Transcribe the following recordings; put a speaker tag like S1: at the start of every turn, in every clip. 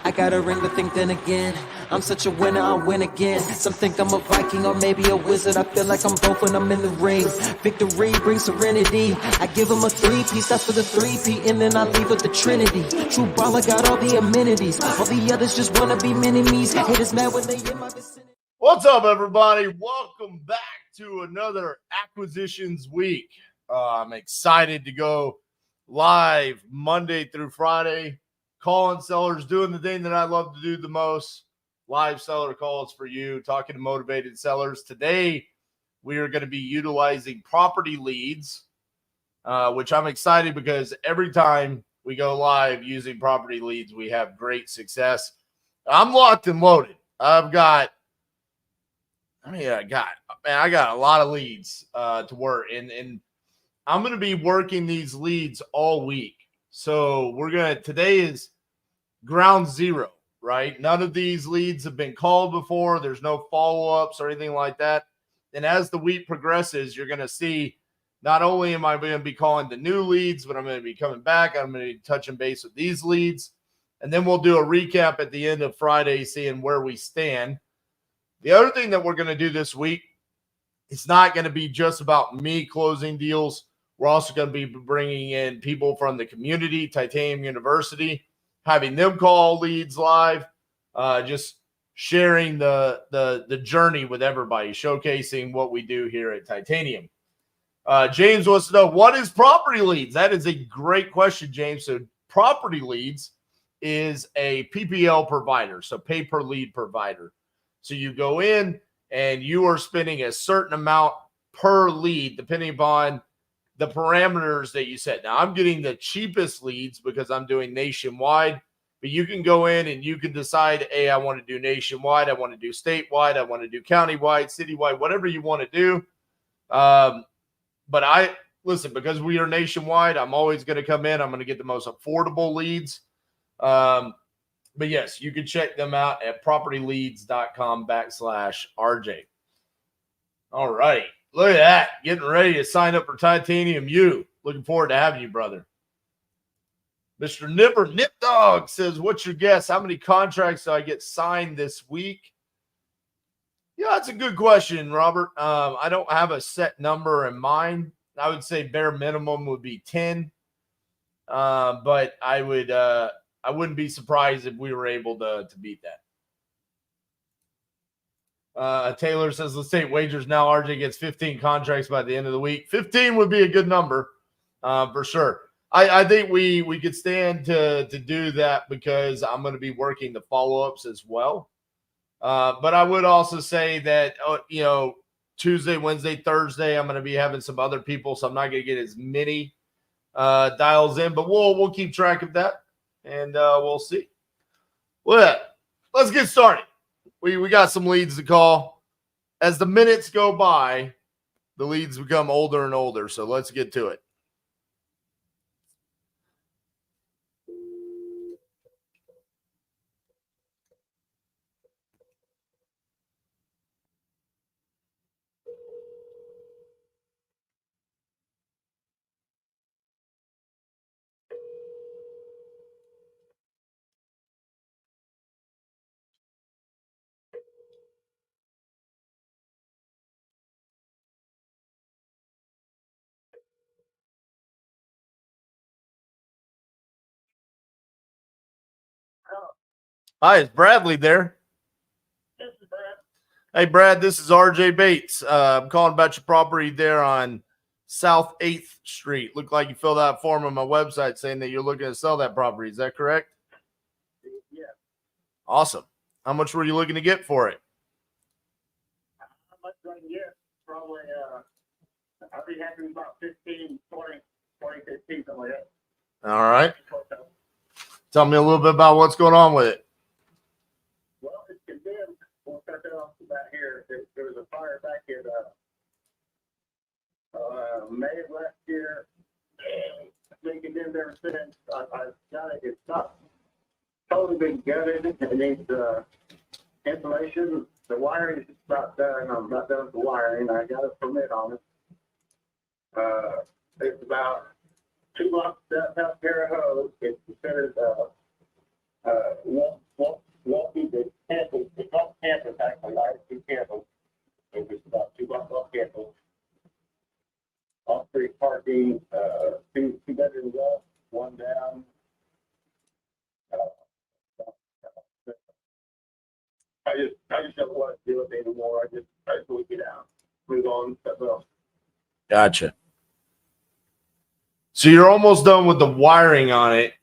S1: I got a ring, but think then again, I'm such a winner, I'll win again. Some think I'm a Viking or maybe a wizard. I feel like I'm both when I'm in the ring. Victory brings serenity. I give them a three-piece, that's for the three-peat, and then I leave with the Trinity. True baller got all the amenities. All the others just wanna be mini-me's. Haters mad when they in my vicinity.
S2: What's up, everybody? Welcome back to another acquisitions week. I'm excited to go live Monday through Friday, calling sellers, doing the thing that I love to do the most, live seller calls for you, talking to motivated sellers. Today, we are going to be utilizing PropertyLeads, which I'm excited because every time we go live using PropertyLeads, we have great success. I'm locked and loaded. I got a lot of leads to work, and I'm going to be working these leads all week. So today is ground zero, right? None of these leads have been called before. There's no follow-ups or anything like that. And as the week progresses, you're going to see not only am I going to be calling the new leads, but I'm going to be coming back. I'm going to be touching base with these leads. And then we'll do a recap at the end of Friday, seeing where we stand. The other thing that we're going to do this week, it's not going to be just about me closing deals. We're also going to be bringing in people from the community, Titanium University, having them call leads live, just sharing the journey with everybody, showcasing what we do here at Titanium. James wants to know, what is PropertyLeads? That is a great question, James. So PropertyLeads is a PPL provider, so pay per lead provider. So you go in and you are spending a certain amount per lead, depending upon the parameters that you set. Now, I'm getting the cheapest leads because I'm doing nationwide, but you can go in and you can decide, hey, I want to do nationwide, I want to do statewide, I want to do countywide, citywide, whatever you want to do. But listen, because we are nationwide, I'm always going to come in. I'm going to get the most affordable leads. But yes, you can check them out at propertyleads.com/RJ. All right. Look at that. Getting ready to sign up for Titanium U. Looking forward to having you, brother. Mr. Nipper Nip Dog says, what's your guess? How many contracts do I get signed this week? Yeah, that's a good question, Robert. I don't have a set number in mind. I would say bare minimum would be 10. But I wouldn't be surprised if we were able to beat that. Taylor says, let's take wagers now. RJ gets 15 contracts by the end of the week. 15 would be a good number for sure. I think we could stand to do that because I'm going to be working the follow-ups as well. But I would also say that, Tuesday, Wednesday, Thursday, I'm going to be having some other people, so I'm not going to get as many dials in, but we'll keep track of that, and we'll see. Well, let's get started. We got some leads to call. As the minutes go by, the leads become older and older, so let's get to it. Hi, is Bradley there?
S3: This is Brad.
S2: Hey, Brad, this is RJ Bates. I'm calling about your property there on South 8th Street. Looked like you filled out a form on my website saying that you're looking to sell that property. Is that correct?
S3: Yeah.
S2: Awesome. How much were you looking to get for it?
S3: How much do I can get? Probably, I'll be happy with about 15, 20, 15, something like that.
S2: All right. Tell me a little bit about what's going on with it.
S3: Well, it's condemned. We'll start that off about here. There was a fire back in May of last year. It's been condemned ever since. I've got it. It's not totally been gutted. It needs insulation. The wiring is just about done. I'm about done with the wiring. I got a permit on it. It's about 2 blocks down Terre Haute. It's considered one I just don't want to do it anymore. I just want to get out, move on, stuff else.
S2: Gotcha. So you're almost done with the wiring on it,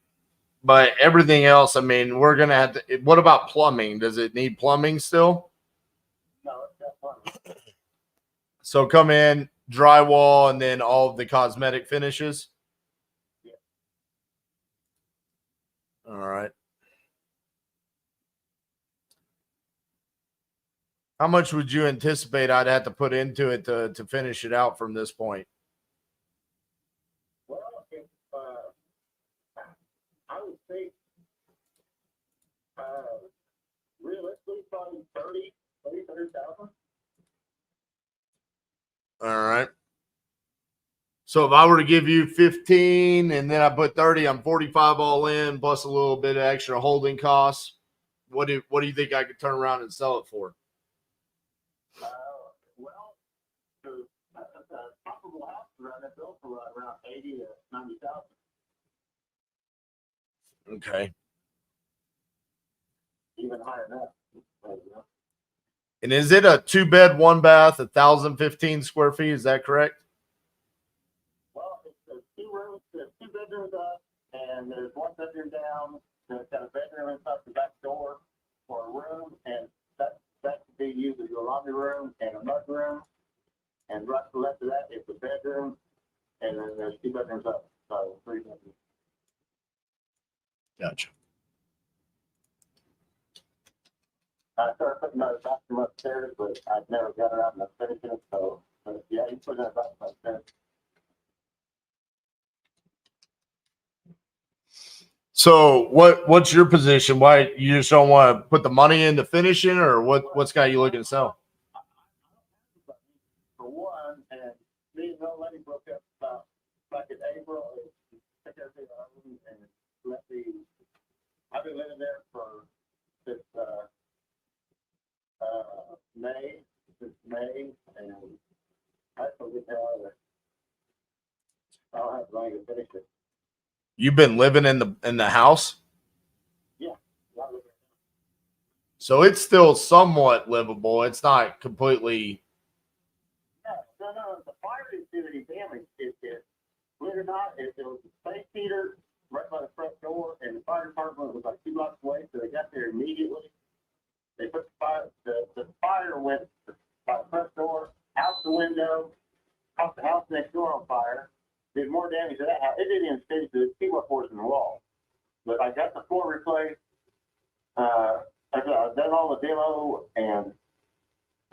S2: but everything else, I mean, we're going to have to, what about plumbing? Does it need plumbing still?
S3: No, it's not fun.
S2: So come in, drywall, and then all of the cosmetic finishes?
S3: Yeah.
S2: All right. How much would you anticipate I'd have to put into it to finish it out from this point?
S3: Well, if, I would think, realistically, probably 30,000.
S2: All right. So if I were to give you 15 and then I put 30, I'm 45 all in, plus a little bit of extra holding costs. What do you think I could turn around and sell it for?
S3: Well, a comparable house around that bill for around 80 to 90,000.
S2: Okay.
S3: Even higher than that.
S2: And is it a 2-bed, 1-bath, 1,015 square feet? Is that correct?
S3: Well, it's 2 rooms, there's 2 bedrooms up, and there's 1 bedroom down. There's got a bedroom inside the back door for a room, and that could be used as a laundry room and a mud room. And right to the left of that is the bedroom, and then there's 2 bedrooms up, so 3 bedrooms.
S2: Gotcha.
S3: I started putting another bathroom upstairs, but I've never got around to finishing it, so, but yeah, you put that bathroom upstairs.
S2: So what's your position? Why you just don't want to put the money into finishing, or what's got you looking to sell?
S3: For one, and me and the old lady broke up about back in April, and took everything out and let me. I've been living there since May, and I still get out of there. I don't have money to finish it.
S2: You've been living in the house?
S3: Yeah, not living.
S2: So it's still somewhat livable. It's not completely.
S3: No. The fire didn't do any damage. Believe it or not, it was a space heater right by the front door, and the fire department was like 2 blocks away, so they got there immediately. They put the fire went by the front door, out the window, caught the house next door on fire, did more damage to that house. It didn't even finish the keyboard ports in the wall. But I got the floor replaced. I've done all the demo, and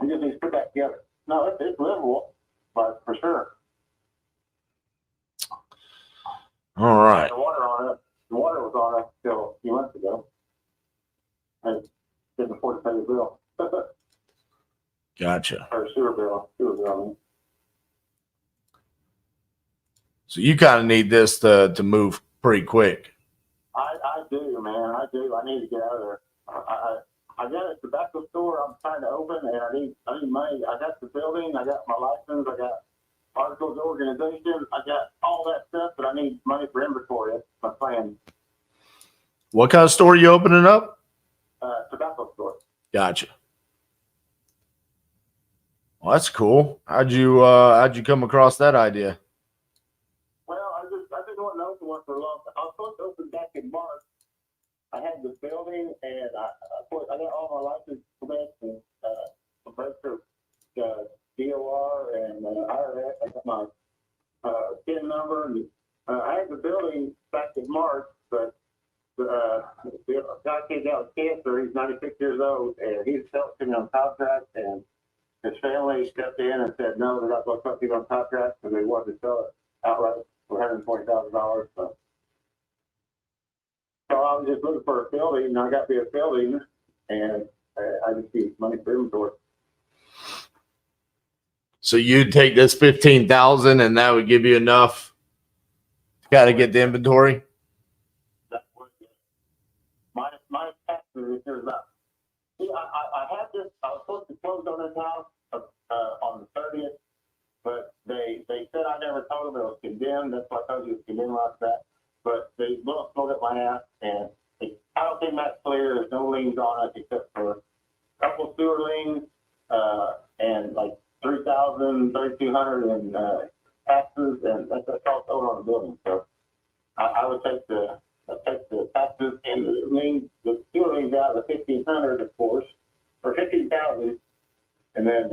S3: we just need to put that together. No, it's livable, but for sure.
S2: All right.
S3: The water was on it till a few months ago. I didn't afford to pay the bill.
S2: Gotcha.
S3: Or sewer bill. I mean.
S2: So you kind of need this to move pretty quick.
S3: I do, man. I do. I need to get out of there. I got a tobacco store I'm trying to open, and I need money. I got the building. I got my license. I got articles of organization. I got all that stuff, but I need money for inventory. That's my plan.
S2: What kind of store are you opening up?
S3: Tobacco store.
S2: Gotcha. Well, that's cool. How'd you come across that idea?
S3: Well, I've been wanting to open one for a long time. I was supposed to open back in March. I had the building, and I got all my license permits and registered DOR and IRS. I got my PIN number, and I had the building back in March, but the guy came down with cancer. He's 96 years old, and he's selling on contract, and his family stepped in and said, no, they're not going to put you on contract, because they wanted to sell it outright for $120,000. So I was just looking for a building, and I got me a building, and I just need money for inventory.
S2: So you'd take this 15,000, and that would give you enough. Got to get the inventory.
S3: That's what it is. My taxes this year's up. See, I had this. I was supposed to close on this house on the 30th, but they said I never told them it was condemned. That's why I told you it was condemned like that. But they smoke up my ass, and I don't think that's clear. There's no liens on it except for couple sewer liens, and like 3,000, 3,200 in taxes, and that's all total on the building. So I would take the taxes and the liens, the sewer liens out of the 1,500, of course, or 15,000, and then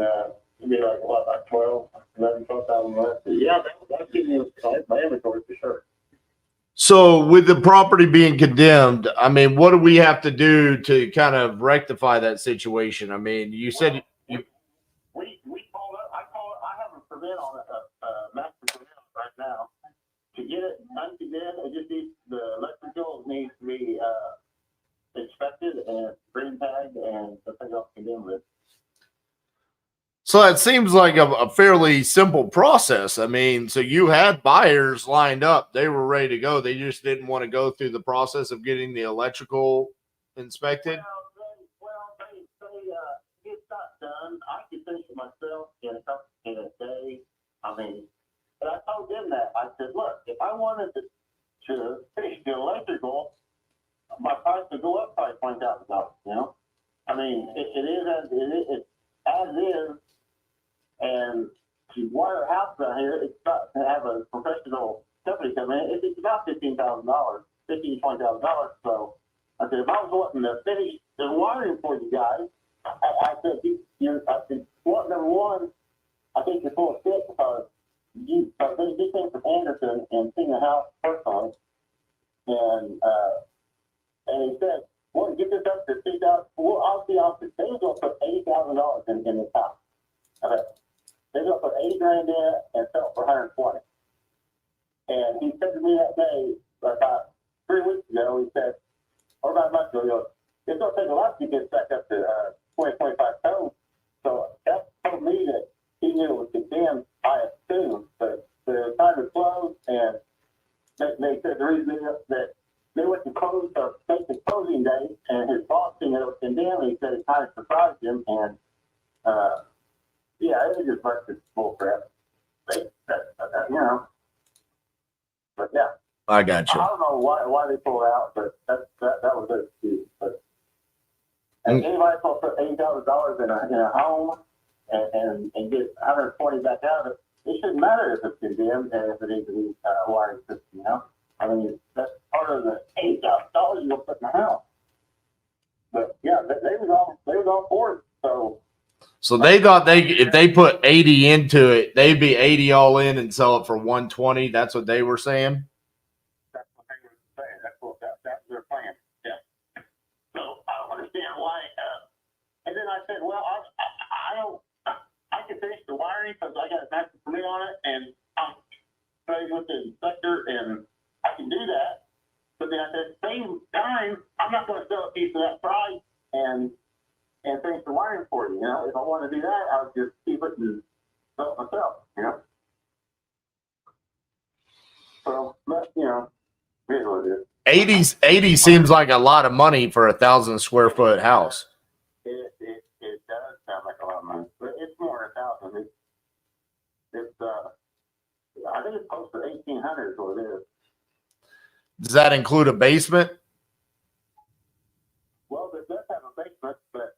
S3: it'd be like what, like 12,000 less. Yeah, that's giving you my inventory for sure.
S2: So with the property being condemned, I mean, what do we have to do to kind of rectify that situation? I mean, you said
S3: we called up. I have a permit on a master permit right now. To get it uncondemned, it just needs the electrical needs to be inspected and green tagged and something else condemned with.
S2: so. It seems like a fairly simple process. I mean, so you had buyers lined up; they were ready to go. They just didn't want to go through the process of getting the electrical inspected.
S3: They it's not done. I could finish it myself in a day. I mean, but I told them that. I said, look, if I wanted to finish the electrical, my price would go up probably $20,000. You know, I mean, it is it's as is, and to wire a house down here, it's not to have a professional company come in. It's about $15,000, $20,000. So I said, if I was wanting to finish the wiring for you guys, I said, I said, number one, I think you're full of shit because you came from Anderson and seen the house personally, and he said, well, get this up to $3,000. Well, I'll be honest, they was going to put $80,000 in this house. Okay. They was going to put $80,000 in it and sell it for $120,000. And he said to me that day, about 3 weeks ago, he said, or about a month ago, he goes, it's going to take a lot to get back up to 20, 25 tons. So that told me that he knew it was condemned, I assume, but the time was closed, and they said the reason that they went to close or take the closing date, and his boss seen it was condemned, and he said it kind of surprised him, and yeah, it was just bunch of bull crap. You know, but yeah.
S2: I got you.
S3: I don't know why they pulled out, but that was their excuse. But and anybody supposed to put $80,000 in a home and get 120 back out of it, it shouldn't matter if it's condemned and if it needs to be wiring system. You know, I mean that's part of the $80,000 you'll put in the house. But yeah, they was all for it.
S2: So they thought if they put 80 into it, they'd be 80 all in and sell it for 120. That's what they were saying.
S3: That's what they were saying. That's their plan. Yeah. So I don't understand why. And then I said, well, I can finish the wiring because I got a master permit on it, and I'm ready with the inspector, and I can do that. But then at the same time, I'm not going to sell a piece of that price and finish the wiring for you. You know, if I want to do that, I would just keep it and sell it myself. You know. So, but, you know, here's what it is.
S2: 80 seems like a lot of money for 1,000 square foot house.
S3: It does sound like a lot of money, but it's more than 1,000. It's I think it's close to 1,800 is what it is.
S2: Does that include a basement?
S3: Well, it does have a basement, but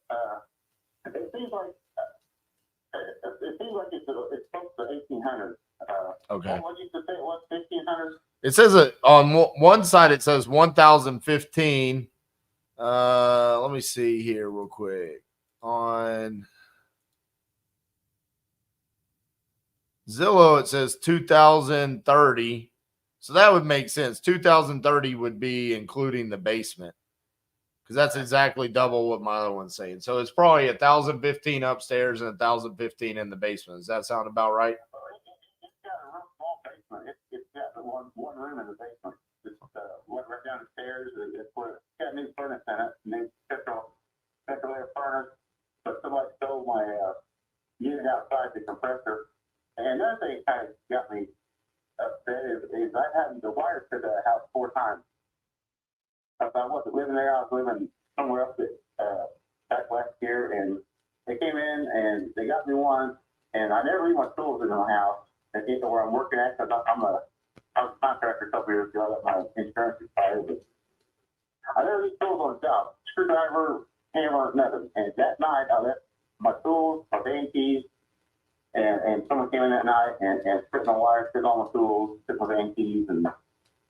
S3: it seems like it's close to 1,800.
S2: Okay.
S3: What did you say it was? 1,500.
S2: It says it on one side. It says 1,015. Let me see here real quick. On Zillow, it says 2,030. So that would make sense. 2,030 would be including the basement, because that's exactly double what my other one's saying. So it's probably 1,015 upstairs and 1,015 in the basement. Does that sound about right?
S3: It's got a real small basement. It's got one room in the basement. It's went right down the stairs. It's got a new furnace in it, new central air furnace. But somebody stole my unit outside the compressor. And another thing kind of got me upset is I had the wires to the house 4 times. I wasn't living there. I was living somewhere else back last year, and they came in and they got me one, and I never leave my tools in my house. They get to where I'm working at, because I was a contractor a couple years ago. I let my insurance expired, but I never leave tools on the job. Screwdriver, hammer, nothing. And that night, I left my tools, my van keys, and someone came in that night and stripped my wires, stripped all my tools, stripped my van keys, and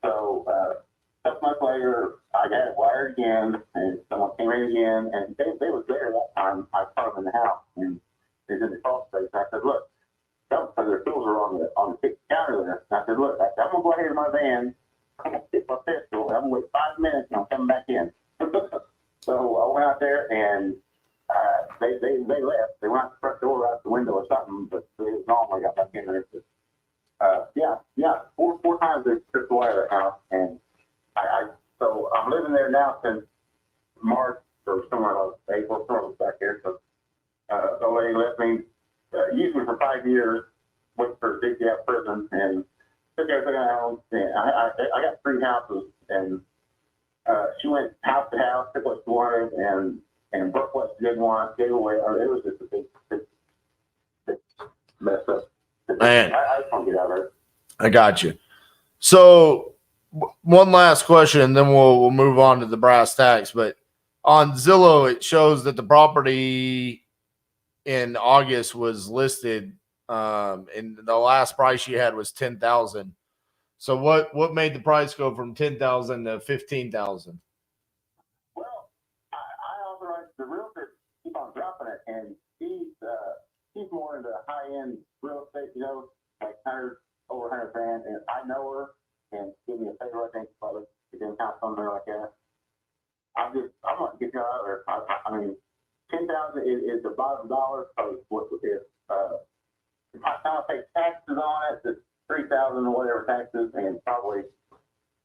S3: so a couple months later, I got it wired again, and someone came in again, and they was there that time. I saw them in the house, and they was in the crawl space. I said, look, because their tools are on the kitchen counter there. And I said, look, I'm gonna go ahead in my van, I'm gonna stick my pistol, and I'm gonna wait 5 minutes, and I'm coming back in. So I went out there, and they left. They went out the front door, out the window or something, but it was gone when I got back in there. Yeah, four times they stripped the wire at the house, and so I'm living there now since March or somewhere like April, somewhere back here. So the lady left me, used me for 5 years, went for 60 out of prison, and took everything out. And I got 3 houses, and she went house to house, took what she wanted, and broke what she didn't want, gave away. It was just a big mess up.
S2: Man,
S3: I just want to get out of there.
S2: I got you. So one last question, and then we'll move on to the brass tacks. But on Zillow, it shows that the property in August was listed, and the last price you had was $10,000. So what made the price go from $10,000 to $15,000?
S3: Well, I authorized the realtor to keep on dropping it, and she's more into high-end real estate, like over 100 grand, and I know her, and give me a favor, I think, probably, she didn't have something like that. I want to get you out of there. I mean, 10,000 is the bottom dollar, so what with this, if I pay taxes on it, it's 3,000 or whatever taxes, and probably,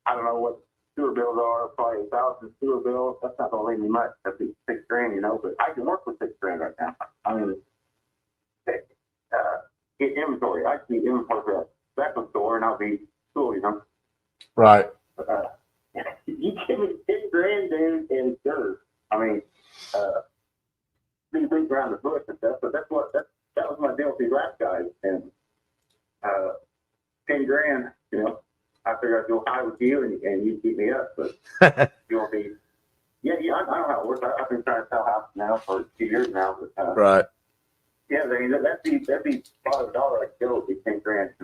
S3: I don't know what sewer bills are, probably 1,000 sewer bills. That's not going to leave me much. That'd be 6 grand, but I can work with 6 grand right now. I mean, get inventory. I can get inventory for that second store, and I'll be cool,
S2: Right.
S3: You give me 10 grand, dude, and sure. I mean, be beat around the bush and stuff, but that was my deal with these last guys, and 10 grand, I figured I'd go high with you, and you'd beat me up, but you won't be. Yeah, I know how it works. I've been trying to sell houses now for 2 years now, but
S2: Right.
S3: yeah, I mean that'd be $5 like still would be 10 grand.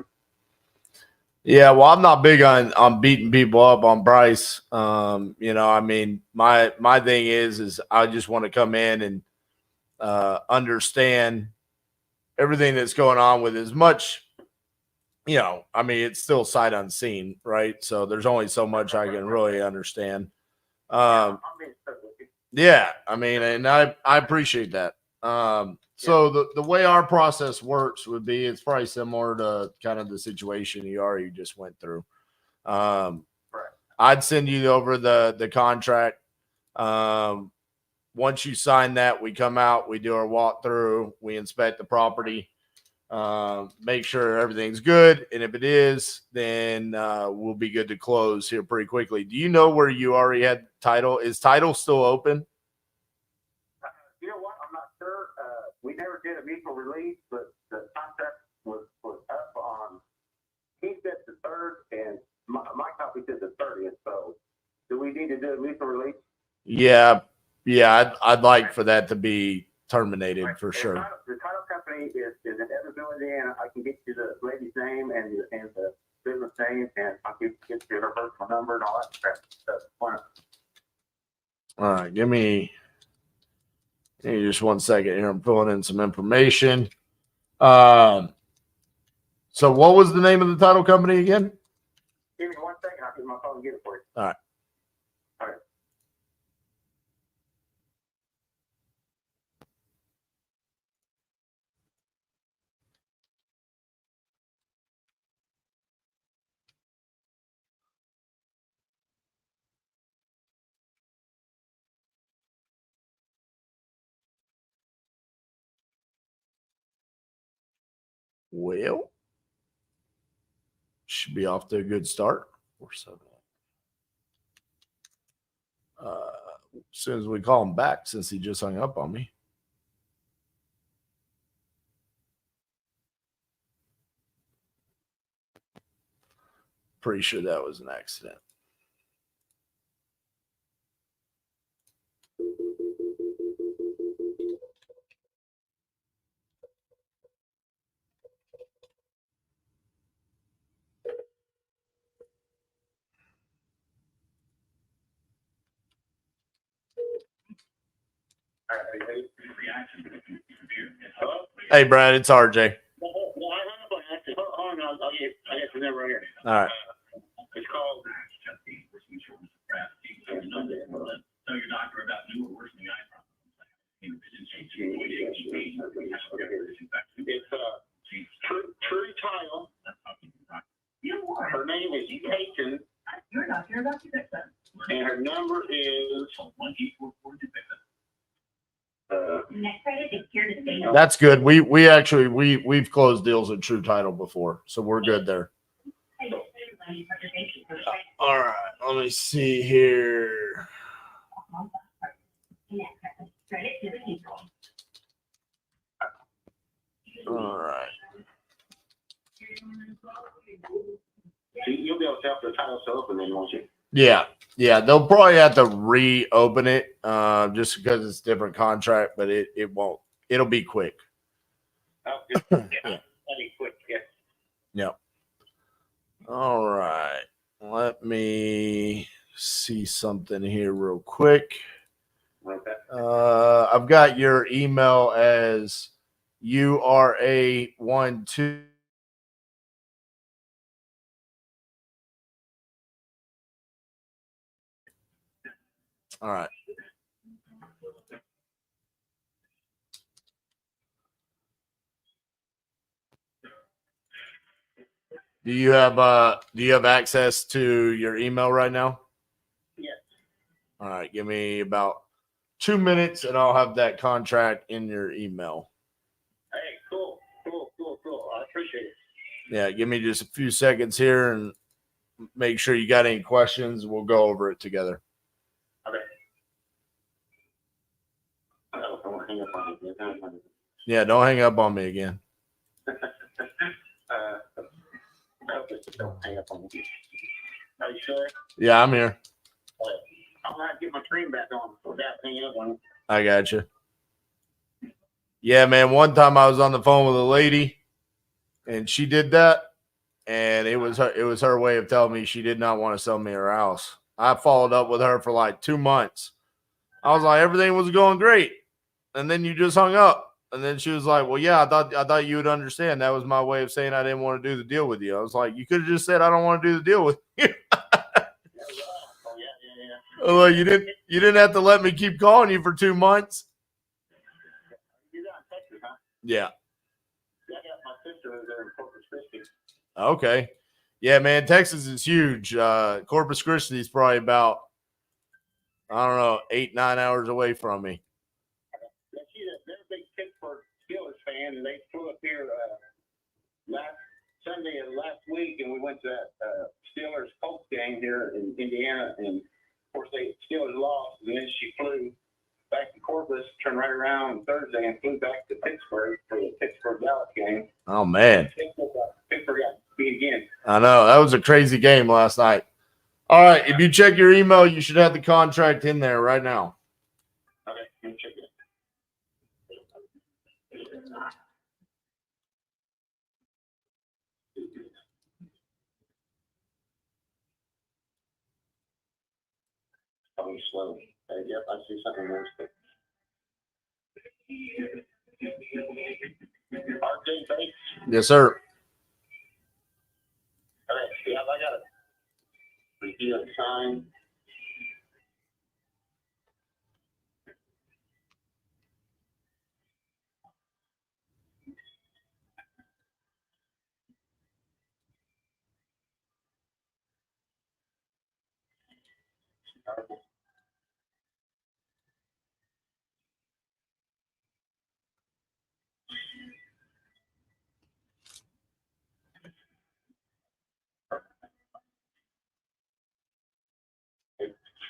S2: Yeah, well, I'm not big on beating people up on price. I mean, my thing is I just want to come in and understand everything that's going on with as much, I mean, it's still sight unseen, right? So there's only so much I can really understand. Yeah, I mean, and I appreciate that. So the way our process works would be, it's probably similar to kind of the situation you already just went through. I'd send you over the contract. Once you sign that, we come out, we do our walkthrough, we inspect the property, make sure everything's good. And if it is, then we'll be good to close here pretty quickly. Do you know where you already had title? Is title still open?
S3: You know what? I'm not sure. We never did a mutual release, but the contract was up on, he said the 3rd, and my copy said the 30th. So do we need to do a mutual release?
S2: Yeah. I'd like for that to be terminated for sure.
S3: The title company is in Evansville, Indiana. I can get you the lady's name and the business name, and I can get you her personal number and all that crap.
S2: All right, give me just 1 second here. I'm pulling in some information. So what was the name of the title company again?
S3: Give me 1 second. I'll get my phone and get it for you.
S2: All right. Well, should be off to a good start. As soon as we call him back, since he just hung up on me. Pretty sure that was an accident. Hey, Brad, it's RJ.
S3: Hold on, I'll get the number right here.
S2: All right.
S3: It's called.
S4: Tell your doctor about new or worsening eye problems.
S3: It's True Title. Her name is Peyton.
S4: You're not here about to fix that.
S3: And her number is
S4: 1-844 Next credit is here to stay.
S2: That's good. We've closed deals at True Title before, so we're good there. All right, let me see here. All right.
S3: You'll be able to help the title to open then, won't you?
S2: Yeah, they'll probably have to reopen it, just because it's a different contract, but it won't. It'll be quick.
S3: Oh, good. Yeah. That'd be quick, yeah.
S2: Yep. All right. Let me see something here real quick.
S3: Okay.
S2: I've got your email as URA12. All right. Do you have access to your email right now?
S3: Yes.
S2: All right, give me about 2 minutes and I'll have that contract in your email.
S3: Hey, cool. I appreciate it.
S2: Yeah, give me just a few seconds here and make sure you got any questions. We'll go over it together.
S3: Okay. I won't hang up on you.
S2: Yeah, don't hang up on me again.
S3: Don't hang up on you. Are you sure?
S2: Yeah, I'm here.
S3: I'm gonna get my screen back on without hanging up on you.
S2: I got you. Yeah, man. One time I was on the phone with a lady, and she did that, and it was her way of telling me she did not want to sell me her house. I followed up with her for like 2 months. I was like, everything was going great, and then you just hung up. And then she was like, well, yeah, I thought you would understand. That was my way of saying I didn't want to do the deal with you. I was like, you could have just said I don't want to do the deal with you. Well, you didn't have to let me keep calling you for 2 months.
S3: You're down in Texas, huh?
S2: Yeah.
S3: Yeah, I got my sister who's there in Corpus Christi.
S2: Okay. Yeah, man. Texas is huge. Corpus Christi is probably about, I don't know, 8-9 hours away from me.
S3: Yeah, they're a big Pittsburgh Steelers fan, and they flew up here last Sunday and last week, and we went to that Steelers Colts game here in Indiana, and of course the Steelers lost, and then she flew back to Corpus, turned right around on Thursday, and flew back to Pittsburgh for the Pittsburgh-Dallas game.
S2: Oh, man.
S3: Pittsburgh got beat again.
S2: I know. That was a crazy game last night. All right. If you check your email, you should have the contract in there right now.
S3: Okay, let me check it. Probably slow. Yep, I see something there. RJ Bates.
S2: Yes, sir.
S3: Okay, yeah, I got it. Review and sign.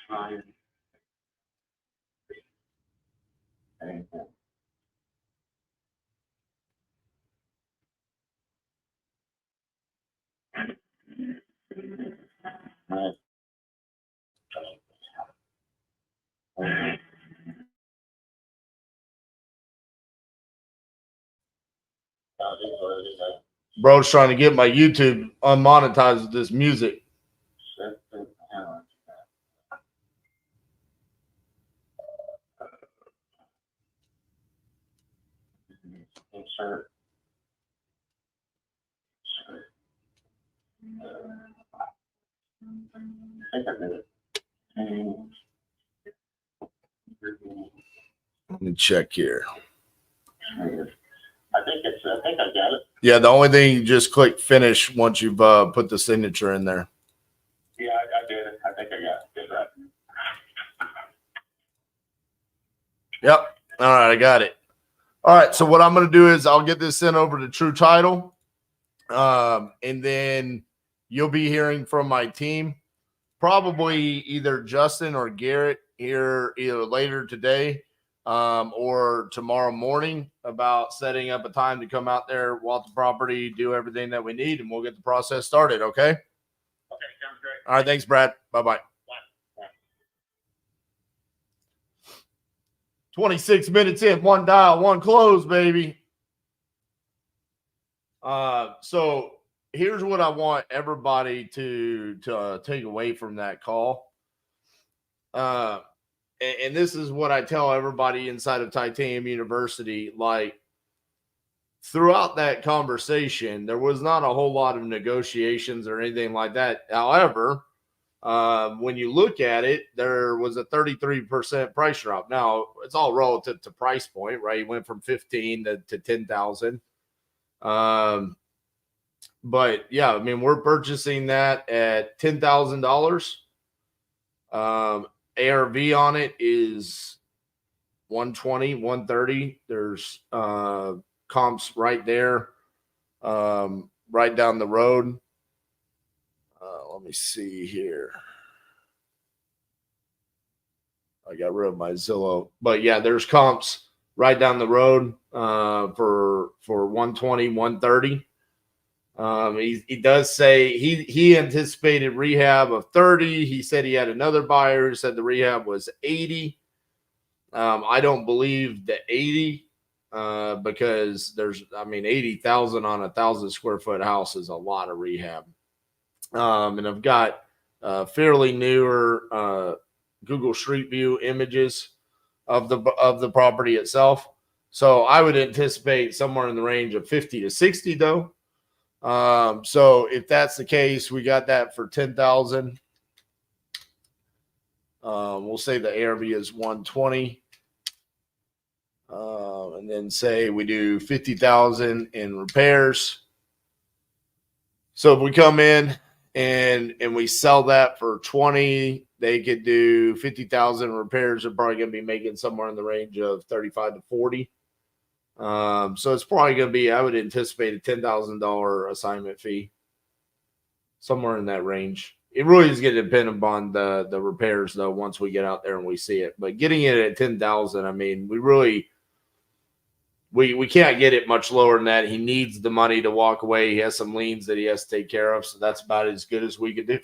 S3: Sign. And all right.
S2: Bro's trying to get my YouTube unmonetized with this music.
S3: Insert. I think I did it.
S2: Let me check here.
S3: I think I got it.
S2: Yeah, the only thing, you just click finish once you've put the signature in there.
S3: Yeah, I did it. I think I got it. Did that.
S2: Yep. All right, I got it. All right, so what I'm going to do is I'll get this sent over to True Title, and then you'll be hearing from my team, probably either Justin or Garrett here either later today or tomorrow morning, about setting up a time to come out there, walk the property, do everything that we need, and we'll get the process started, okay?
S3: Okay, sounds great.
S2: All right, thanks, Brad. Bye-bye. 26 minutes in, one dial, one close, baby. So here's what I want everybody to take away from that call. And this is what I tell everybody inside of Titanium University. Like, throughout that conversation, there was not a whole lot of negotiations or anything like that. However, when you look at it, there was a 33% price drop. Now, it's all relative to price point, right? It went from 15 to 10,000. But yeah, I mean, we're purchasing that at $10,000. ARV on it is 120, 130. There's comps right there, right down the road. Let me see here. I got rid of my Zillow, but yeah, there's comps right down the road for 120, 130. He does say he anticipated rehab of 30. He said he had another buyer who said the rehab was 80. I don't believe the 80 because there's, I mean, 80,000 on 1,000 square foot house is a lot of rehab. And I've got fairly newer Google Street View images of the property itself. So I would anticipate somewhere in the range of 50 to 60 though. So if that's the case, we got that for 10,000. We'll say the ARV is 120. And then say we do 50,000 in repairs. So if we come in and we sell that for 20, they could do 50,000 repairs. They're probably going to be making somewhere in the range of 35 to 40. So it's probably going to be, I would anticipate a $10,000 assignment fee, somewhere in that range. It really is going to depend upon the repairs though, once we get out there and we see it. But getting it at 10,000, I mean, we can't get it much lower than that. He needs the money to walk away. He has some liens that he has to take care of. So that's about as good as we could do.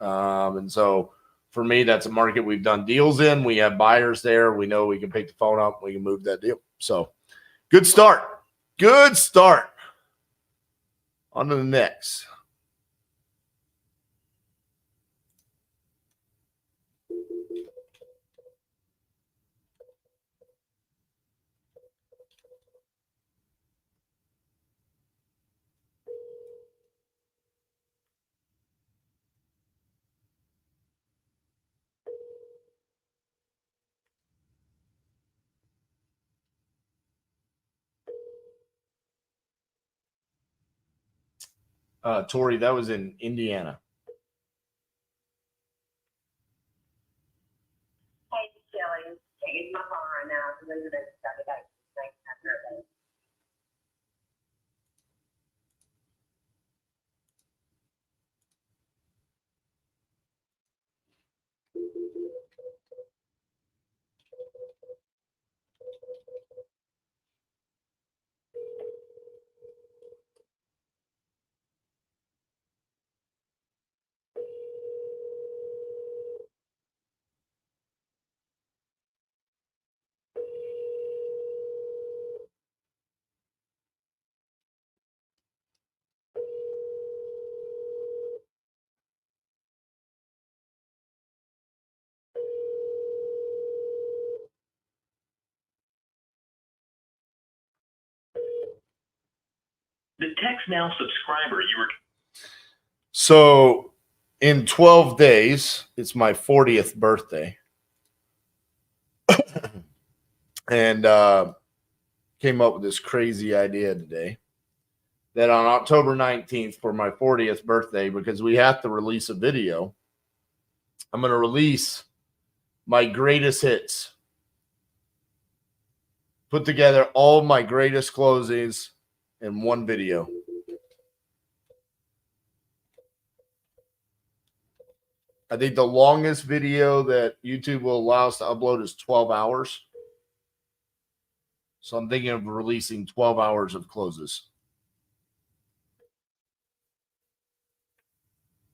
S2: And so for me, that's a market we've done deals in. We have buyers there. We know we can pick the phone up. We can move that deal. So good start. Good start. On to the next. Tori, that was in Indiana.
S5: Hey, Kelly. Taking my phone right now. I'm moving it. Thanks. Have a great day.
S4: The Text Now subscriber you were.
S2: So in 12 days, it's my 40th birthday. And came up with this crazy idea today that on October 19th for my 40th birthday, because we have to release a video, I'm going to release my greatest hits. Put together all my greatest closings in one video. I think the longest video that YouTube will allow us to upload is 12 hours. So I'm thinking of releasing 12 hours of closes.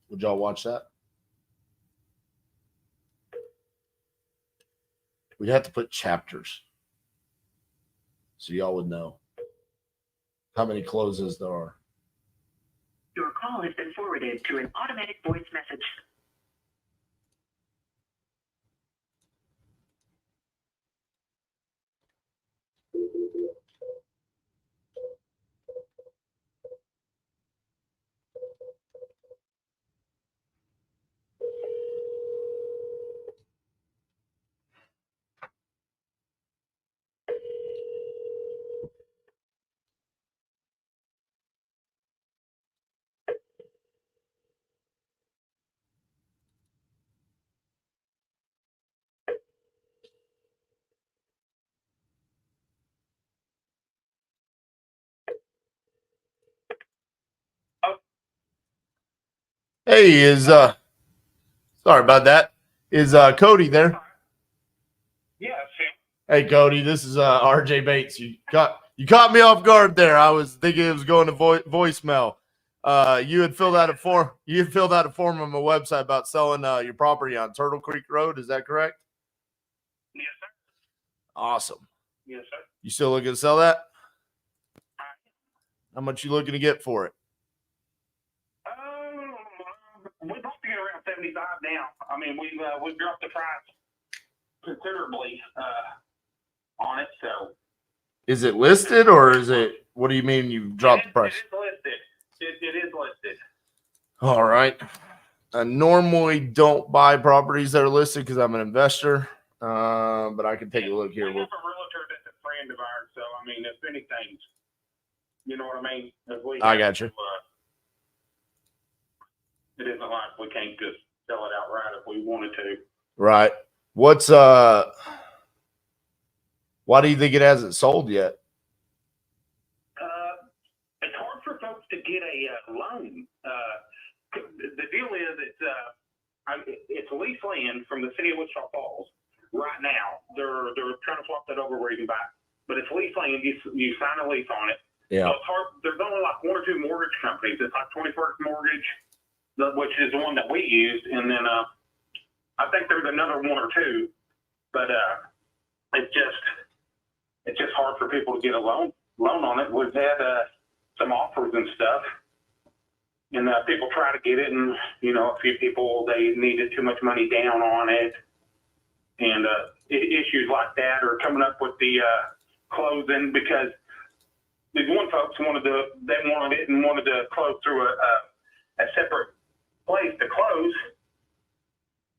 S2: Would y'all watch that? We'd have to put chapters so y'all would know how many closes there are.
S6: Your call has been forwarded to an automatic voice message.
S2: Hey, sorry about that. Is Cody there?
S4: Yeah, Sam.
S2: Hey Cody, this is RJ Bates. You caught me off guard there. I was thinking it was going to voicemail. You had filled out a form. You had filled out a form on my website about selling your property on Turtle Creek Road. Is that correct?
S4: Yes, sir.
S2: Awesome.
S4: Yes, sir.
S2: You still looking to sell that? How much you looking to get for it?
S4: We'd like to get around 75 now. I mean, we've dropped the price considerably on it. So,
S2: is it listed or is it? What do you mean you dropped the price?
S4: It is listed. It is listed.
S2: All right. I normally don't buy properties that are listed because I'm an investor, but I can take a look here.
S4: We have a realtor that's a friend of ours, so I mean, if anything, you know what I mean.
S2: I got you.
S4: It isn't like we can't just sell it outright if we wanted to.
S2: Right. What's why do you think it hasn't sold yet?
S4: It's hard for folks to get a loan. The deal is it's lease land from the city of Wichita Falls right now. They're trying to swap that over where you can buy it. But it's lease land. You sign a lease on it.
S2: Yeah.
S4: So it's hard. There's only like one or two mortgage companies. It's like 21st Mortgage, which is the one that we used, and then I think there's another one or two, but it's just hard for people to get a loan on it. We've had some offers and stuff, and people try to get it, and a few people, they needed too much money down on it, and issues like that are coming up with the closing, because these one folks wanted it and wanted to close through a separate place to close.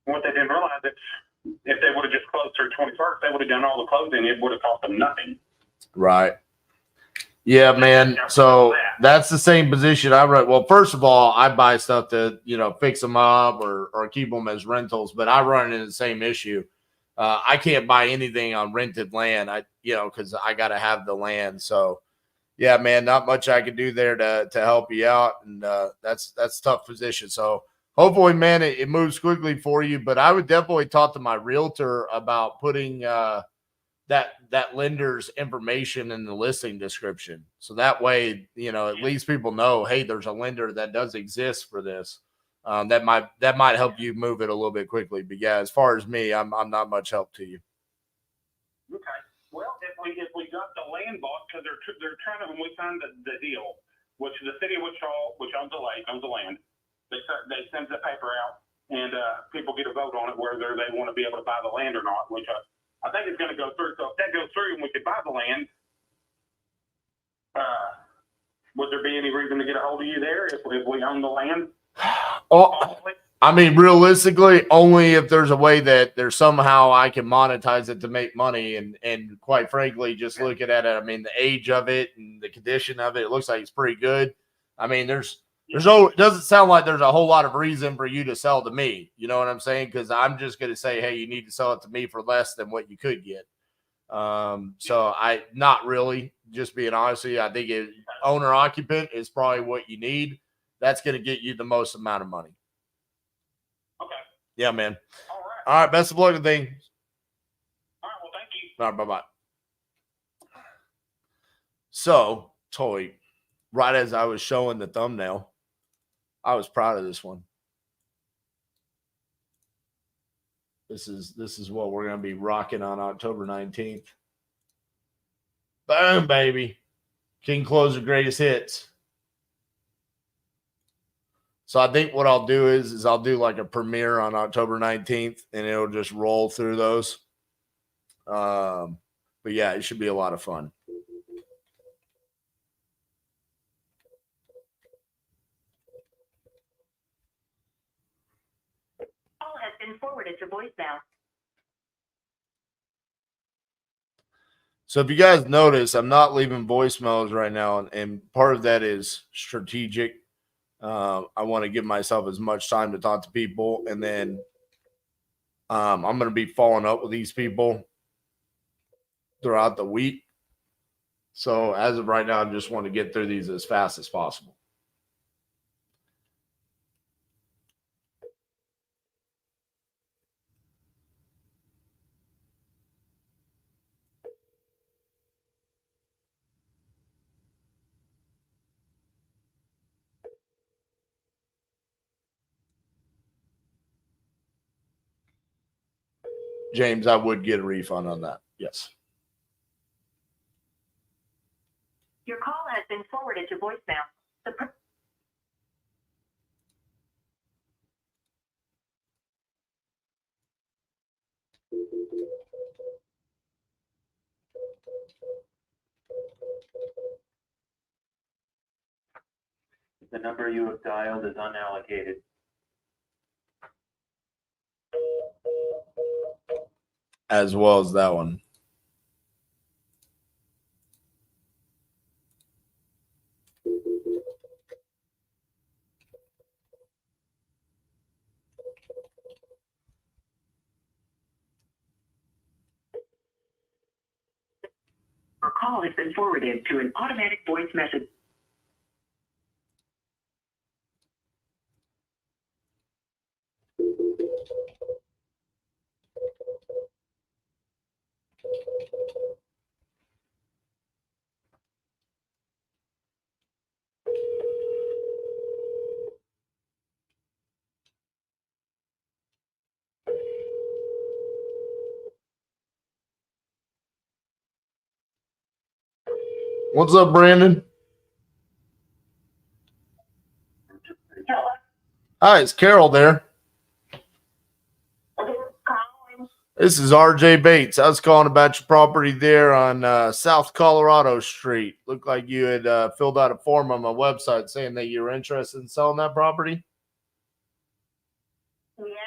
S4: What they didn't realize is if they would have just closed through 21st, they would have done all the closing. It would have cost them nothing.
S2: Right. Yeah, man. So that's the same position I run. Well, first of all, I buy stuff to, fix them up or keep them as rentals, but I run into the same issue. I can't buy anything on rented land. Cause I got to have the land. So yeah, man, not much I can do there to help you out. And that's a tough position. So hopefully, man, it moves quickly for you. But I would definitely talk to my realtor about putting that lender's information in the listing description. So that way, at least people know, hey, there's a lender that does exist for this. That might help you move it a little bit quickly. But yeah, as far as me, I'm not much help to you.
S4: Okay. Well, if we got the land bought, because they're trying to, when we signed the deal, which the city of Wichita, which owns the land, they send the paper out, and people get a vote on it whether they want to be able to buy the land or not, which I think it's going to go through. So if that goes through and we could buy the land, would there be any reason to get a hold of you there if we own the land?
S2: Oh, I mean, realistically, only if there's a way that there's somehow I can monetize it to make money. And quite frankly, just looking at it, I mean, the age of it and the condition of it, it looks like it's pretty good. I mean, it doesn't sound like there's a whole lot of reason for you to sell to me. You know what I'm saying? Because I'm just going to say, hey, you need to sell it to me for less than what you could get. So not really, just being honest with you, I think owner occupant is probably what you need. That's going to get you the most amount of money.
S4: Okay.
S2: Yeah, man.
S4: All right.
S2: All right. Best of luck with things.
S4: All right. Well, thank you.
S2: All right. Bye-bye. So, Toy, right as I was showing the thumbnail, I was proud of this one. This is what we're going to be rocking on October 19th. Boom, baby. King Closer Greatest Hits. So I think what I'll do is I'll do like a premiere on October 19th, and it'll just roll through those. But yeah, it should be a lot of fun.
S6: Call has been forwarded to voicemail.
S2: So if you guys notice, I'm not leaving voicemails right now, and part of that is strategic. I want to give myself as much time to talk to people, and then I'm going to be following up with these people throughout the week. So as of right now, I just want to get through these as fast as possible. James, I would get a refund on that. Yes.
S6: Your call has been forwarded to voicemail.
S7: The number you have dialed is unallocated.
S2: As well as that one.
S6: Your call has been forwarded to an automatic voice message.
S2: What's up, Brandon?
S5: Hello.
S2: Hi, it's Carol there.
S5: Who's calling?
S2: This is RJ Bates. I was calling about your property there on South Colorado Street. Looked like you had filled out a form on my website saying that you were interested in selling that property.
S5: Yes.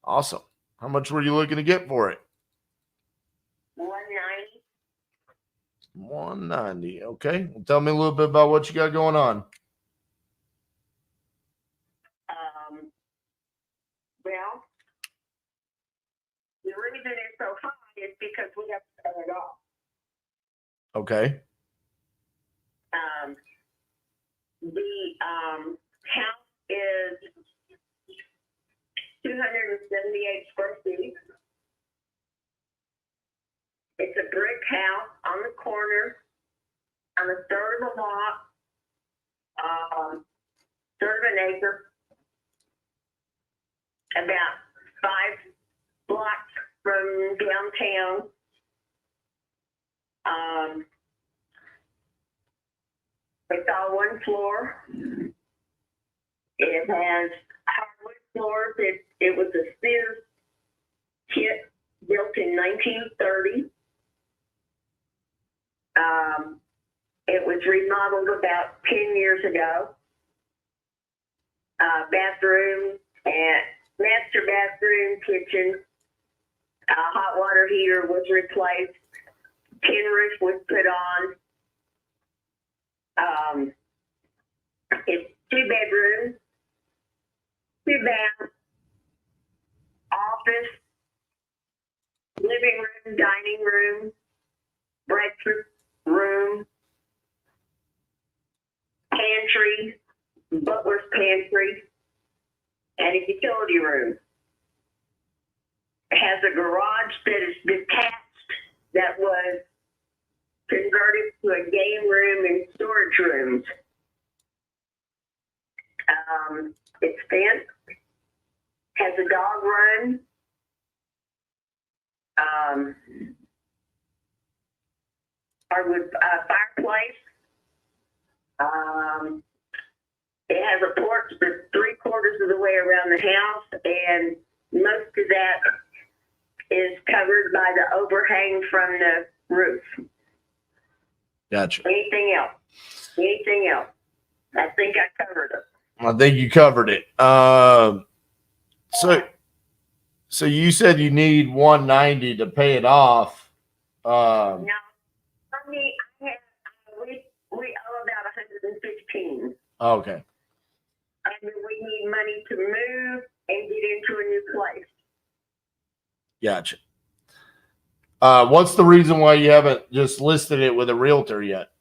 S2: Awesome. How much were you looking to get for it?
S5: 190.
S2: 190. Okay. Well, tell me a little bit about what you got going on.
S5: Well, the reason it's so high is because we have to pay it off.
S2: Okay.
S5: The house is 278 square feet. It's a brick house on the corner, on a third of a lot, third of an acre, about 5 blocks from downtown. It's all one floor. It has hardwood floors. It was a Sears kit built in 1930. It was remodeled about 10 years ago. Bathroom and master bathroom, kitchen, hot water heater was replaced. Tin roof was put on. It's 2 bedrooms, 2 baths, office, living room, dining room, breakfast room, pantry, butler's pantry, and a utility room. It has a garage that is detached that was converted to a game room and storage rooms. It's fenced, has a dog run, fireplace. It has a porch that's 3/4 of the way around the house, and most of that is covered by the overhang from the roof.
S2: Gotcha.
S5: Anything else? Anything else? I think I covered it.
S2: I think you covered it. So you said you need 190 to pay it off.
S5: No, I mean, we owe about 115.
S2: Okay.
S5: And we need money to move and get into a new place.
S2: Gotcha. What's the reason why you haven't just listed it with a realtor yet?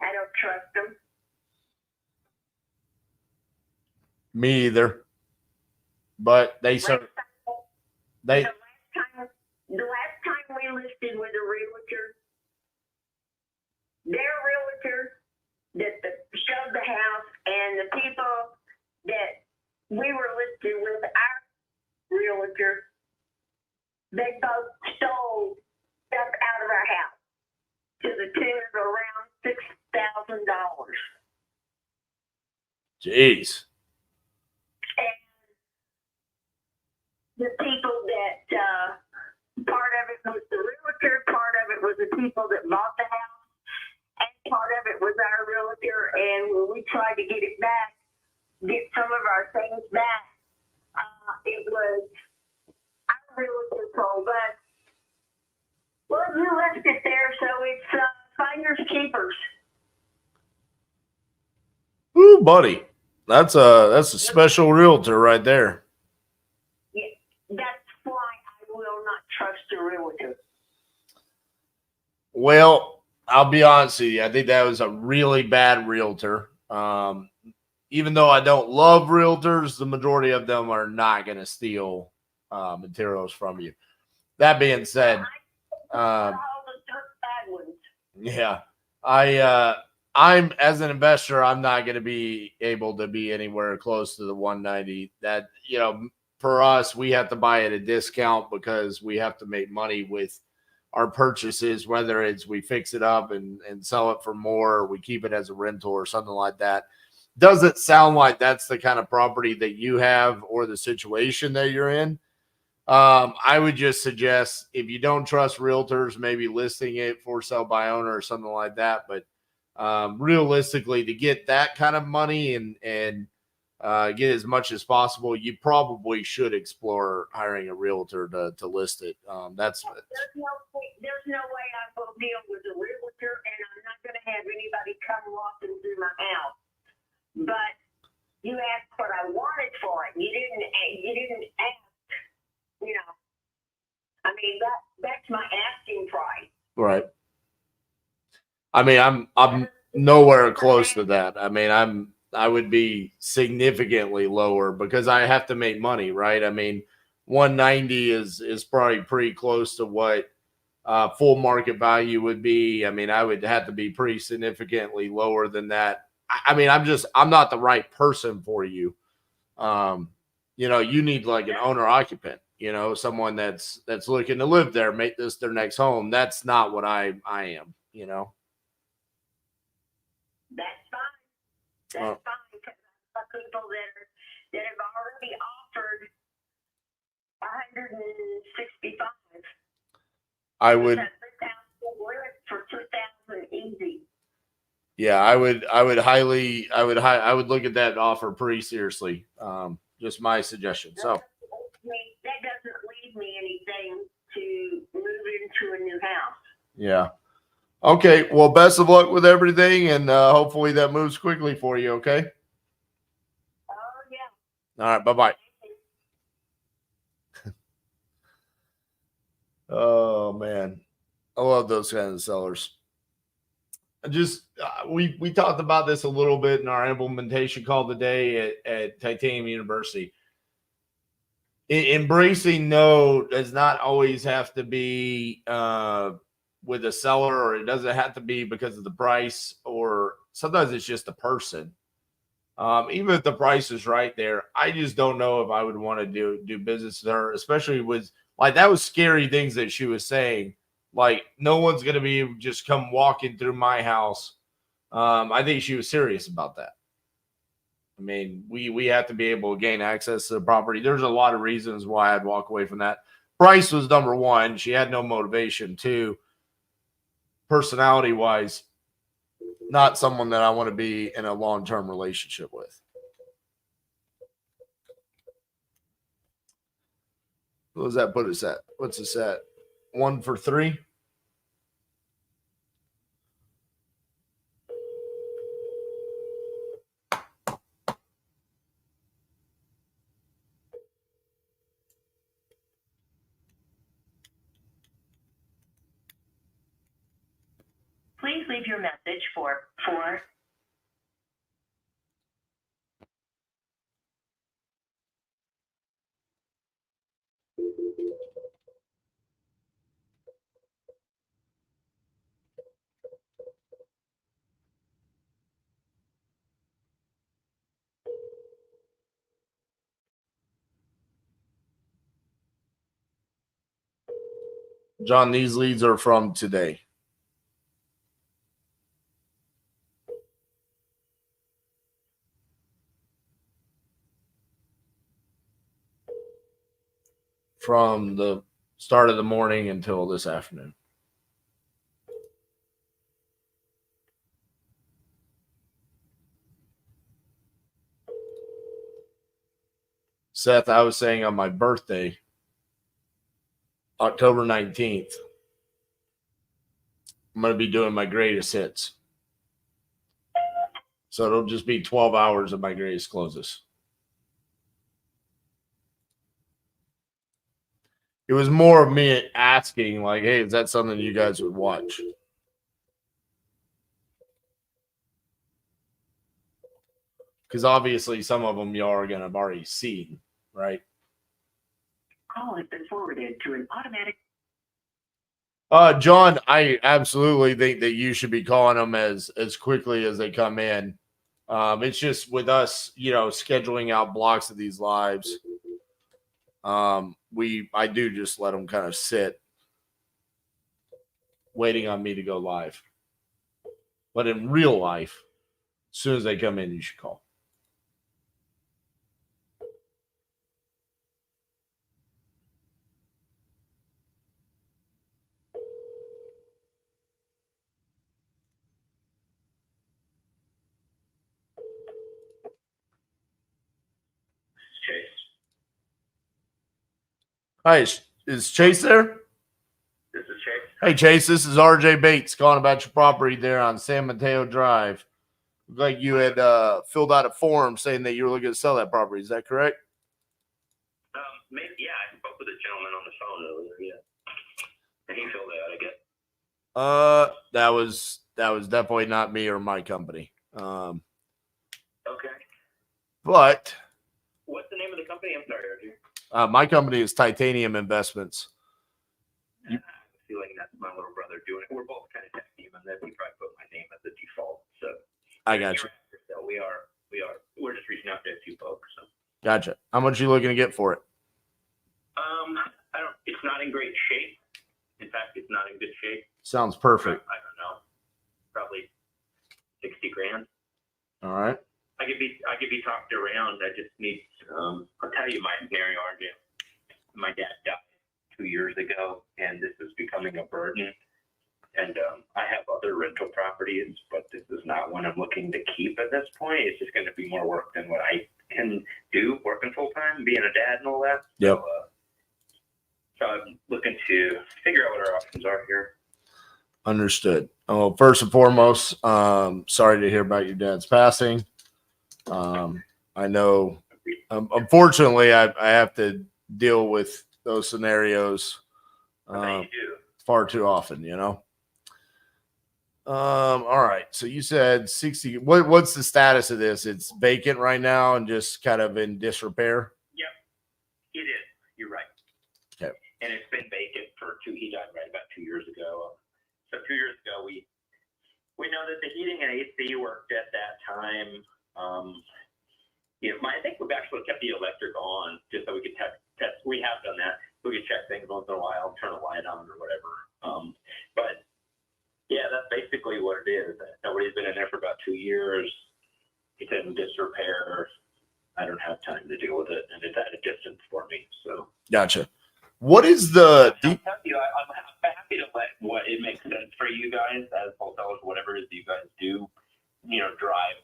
S5: I don't trust them.
S2: Me either. But they
S5: The last time we listed with a realtor, their realtor that showed the house and the people that we were listed with our realtor, they both stole stuff out of our house to the tune of around $6,000.
S2: Jeez.
S5: The people that part of it was the realtor, part of it was the people that bought the house, and part of it was our realtor. And when we tried to get it back, get some of our things back, it was our realtor told us, well, you left it there, so it's finders keepers.
S2: Ooh, buddy. That's a special realtor right there.
S5: Yeah, that's why I will not trust a realtor.
S2: Well, I'll be honest with you. I think that was a really bad realtor. Even though I don't love realtors, the majority of them are not going to steal materials from you. That being said, yeah, I'm as an investor, I'm not going to be able to be anywhere close to the 190. That, for us, we have to buy at a discount because we have to make money with our purchases, whether it's we fix it up and sell it for more, or we keep it as a rental or something like that. Doesn't sound like that's the kind of property that you have or the situation that you're in. I would just suggest, if you don't trust realtors, maybe listing it for sale by owner or something like that. But realistically, to get that kind of money and get as much as possible, you probably should explore hiring a realtor to list it. There's no
S5: way I will deal with a realtor, and I'm not going to have anybody come walking through my house. But you asked what I wanted for it. You didn't ask. I mean, that's my asking price.
S2: Right. I mean, I'm nowhere close to that. I mean, I would be significantly lower because I have to make money, right? I mean, 190 is probably pretty close to what full market value would be. I mean, I would have to be pretty significantly lower than that. I mean, I'm not the right person for you. You need like an owner occupant, someone that's looking to live there, make this their next home. That's not what I am,
S5: That's fine. That's fine, because the people that have already offered 165.
S2: I would
S5: For 2,000 easy.
S2: Yeah, I would look at that offer pretty seriously. Just my suggestion. So
S5: That doesn't leave me anything to move into a new house.
S2: yeah. Okay. Well, best of luck with everything, and hopefully that moves quickly for you. Okay.
S5: Oh, yeah.
S2: All right. Bye-bye. Oh man, I love those kinds of sellers. We talked about this a little bit in our implementation call today at Titanium University. Embracing no does not always have to be with a seller, or it doesn't have to be because of the price, or sometimes it's just a person. Even if the price is right there, I just don't know if I would want to do business with her, especially with like that was scary things that she was saying. Like no one's gonna be just come walking through my house. I think she was serious about that. I mean, we have to be able to gain access to the property. There's a lot of reasons why I'd walk away from that. Price was number one. She had no motivation. Two, personality wise, not someone that I want to be in a long-term relationship with. What does that put us at? What's this at? 1 for 3?
S6: Please leave your message for 4.
S2: John, these leads are from today. From the start of the morning until this afternoon. Seth, I was saying on my birthday, October 19th, I'm going to be doing my greatest hits. So it'll just be 12 hours of my greatest closes. It was more of me asking, like, hey, is that something you guys would watch? Because obviously some of them y'all are going to have already seen, right?
S6: Call has been forwarded to an automatic.
S2: John, I absolutely think that you should be calling them as quickly as they come in. It's just with us, scheduling out blocks of these lives. I do just let them kind of sit, waiting on me to go live. But in real life, as soon as they come in, you should call.
S4: Chase.
S2: Hi, is Chase there?
S4: This is Chase.
S2: Hey, Chase, this is RJ Bates calling about your property there on San Mateo Drive. Looked like you had filled out a form saying that you were looking to sell that property. Is that correct?
S4: Maybe, yeah, I spoke with a gentleman on the phone earlier, yeah. And he filled it out, I guess.
S2: That was definitely not me or my company.
S4: Okay.
S2: But
S4: What's the name of the company? I'm sorry, RJ.
S2: my company is Titanium Investments.
S4: I have a feeling that's my little brother doing it. We're both kind of tech team, and then he probably put my name as the default. So
S2: I got you.
S4: So we're just reaching out to a few folks. So.
S2: Gotcha. How much are you looking to get for it?
S4: It's not in great shape. In fact, it's not in good shape.
S2: Sounds perfect.
S4: I don't know. Probably 60 grand.
S2: All right.
S4: I could be talked around. I just need. I'll tell you my scenario, RJ. My dad died 2 years ago, and this is becoming a burden.
S7: And I have other rental properties, but this is not one I'm looking to keep at this point. It's just going to be more work than what I can do working full time, being a dad and all that.
S2: Yep.
S7: So I'm looking to figure out what our options are here.
S2: Understood. Oh, first and foremost, sorry to hear about your dad's passing. I know, unfortunately, I have to deal with those scenarios far too often, you know. All right. So you said 60. What's the status of this? It's vacant right now and just kind of in disrepair.
S7: Yep, it is. You're right.
S2: Okay.
S7: And it's been vacant for he died right about 2 years ago. So 2 years ago, we know that the heating and AC worked at that time. I think we've actually kept the electric on just so we could test. We have done that. We could check things once in a while, turn a light on or whatever. But yeah, that's basically what it is. Nobody's been in there for about 2 years. It's in disrepair. I don't have time to deal with it, and it's at a distance for me. So
S2: Gotcha. What is the?
S7: I'm happy to let what it makes sense for you guys as wholesalers, whatever it is you guys do, drive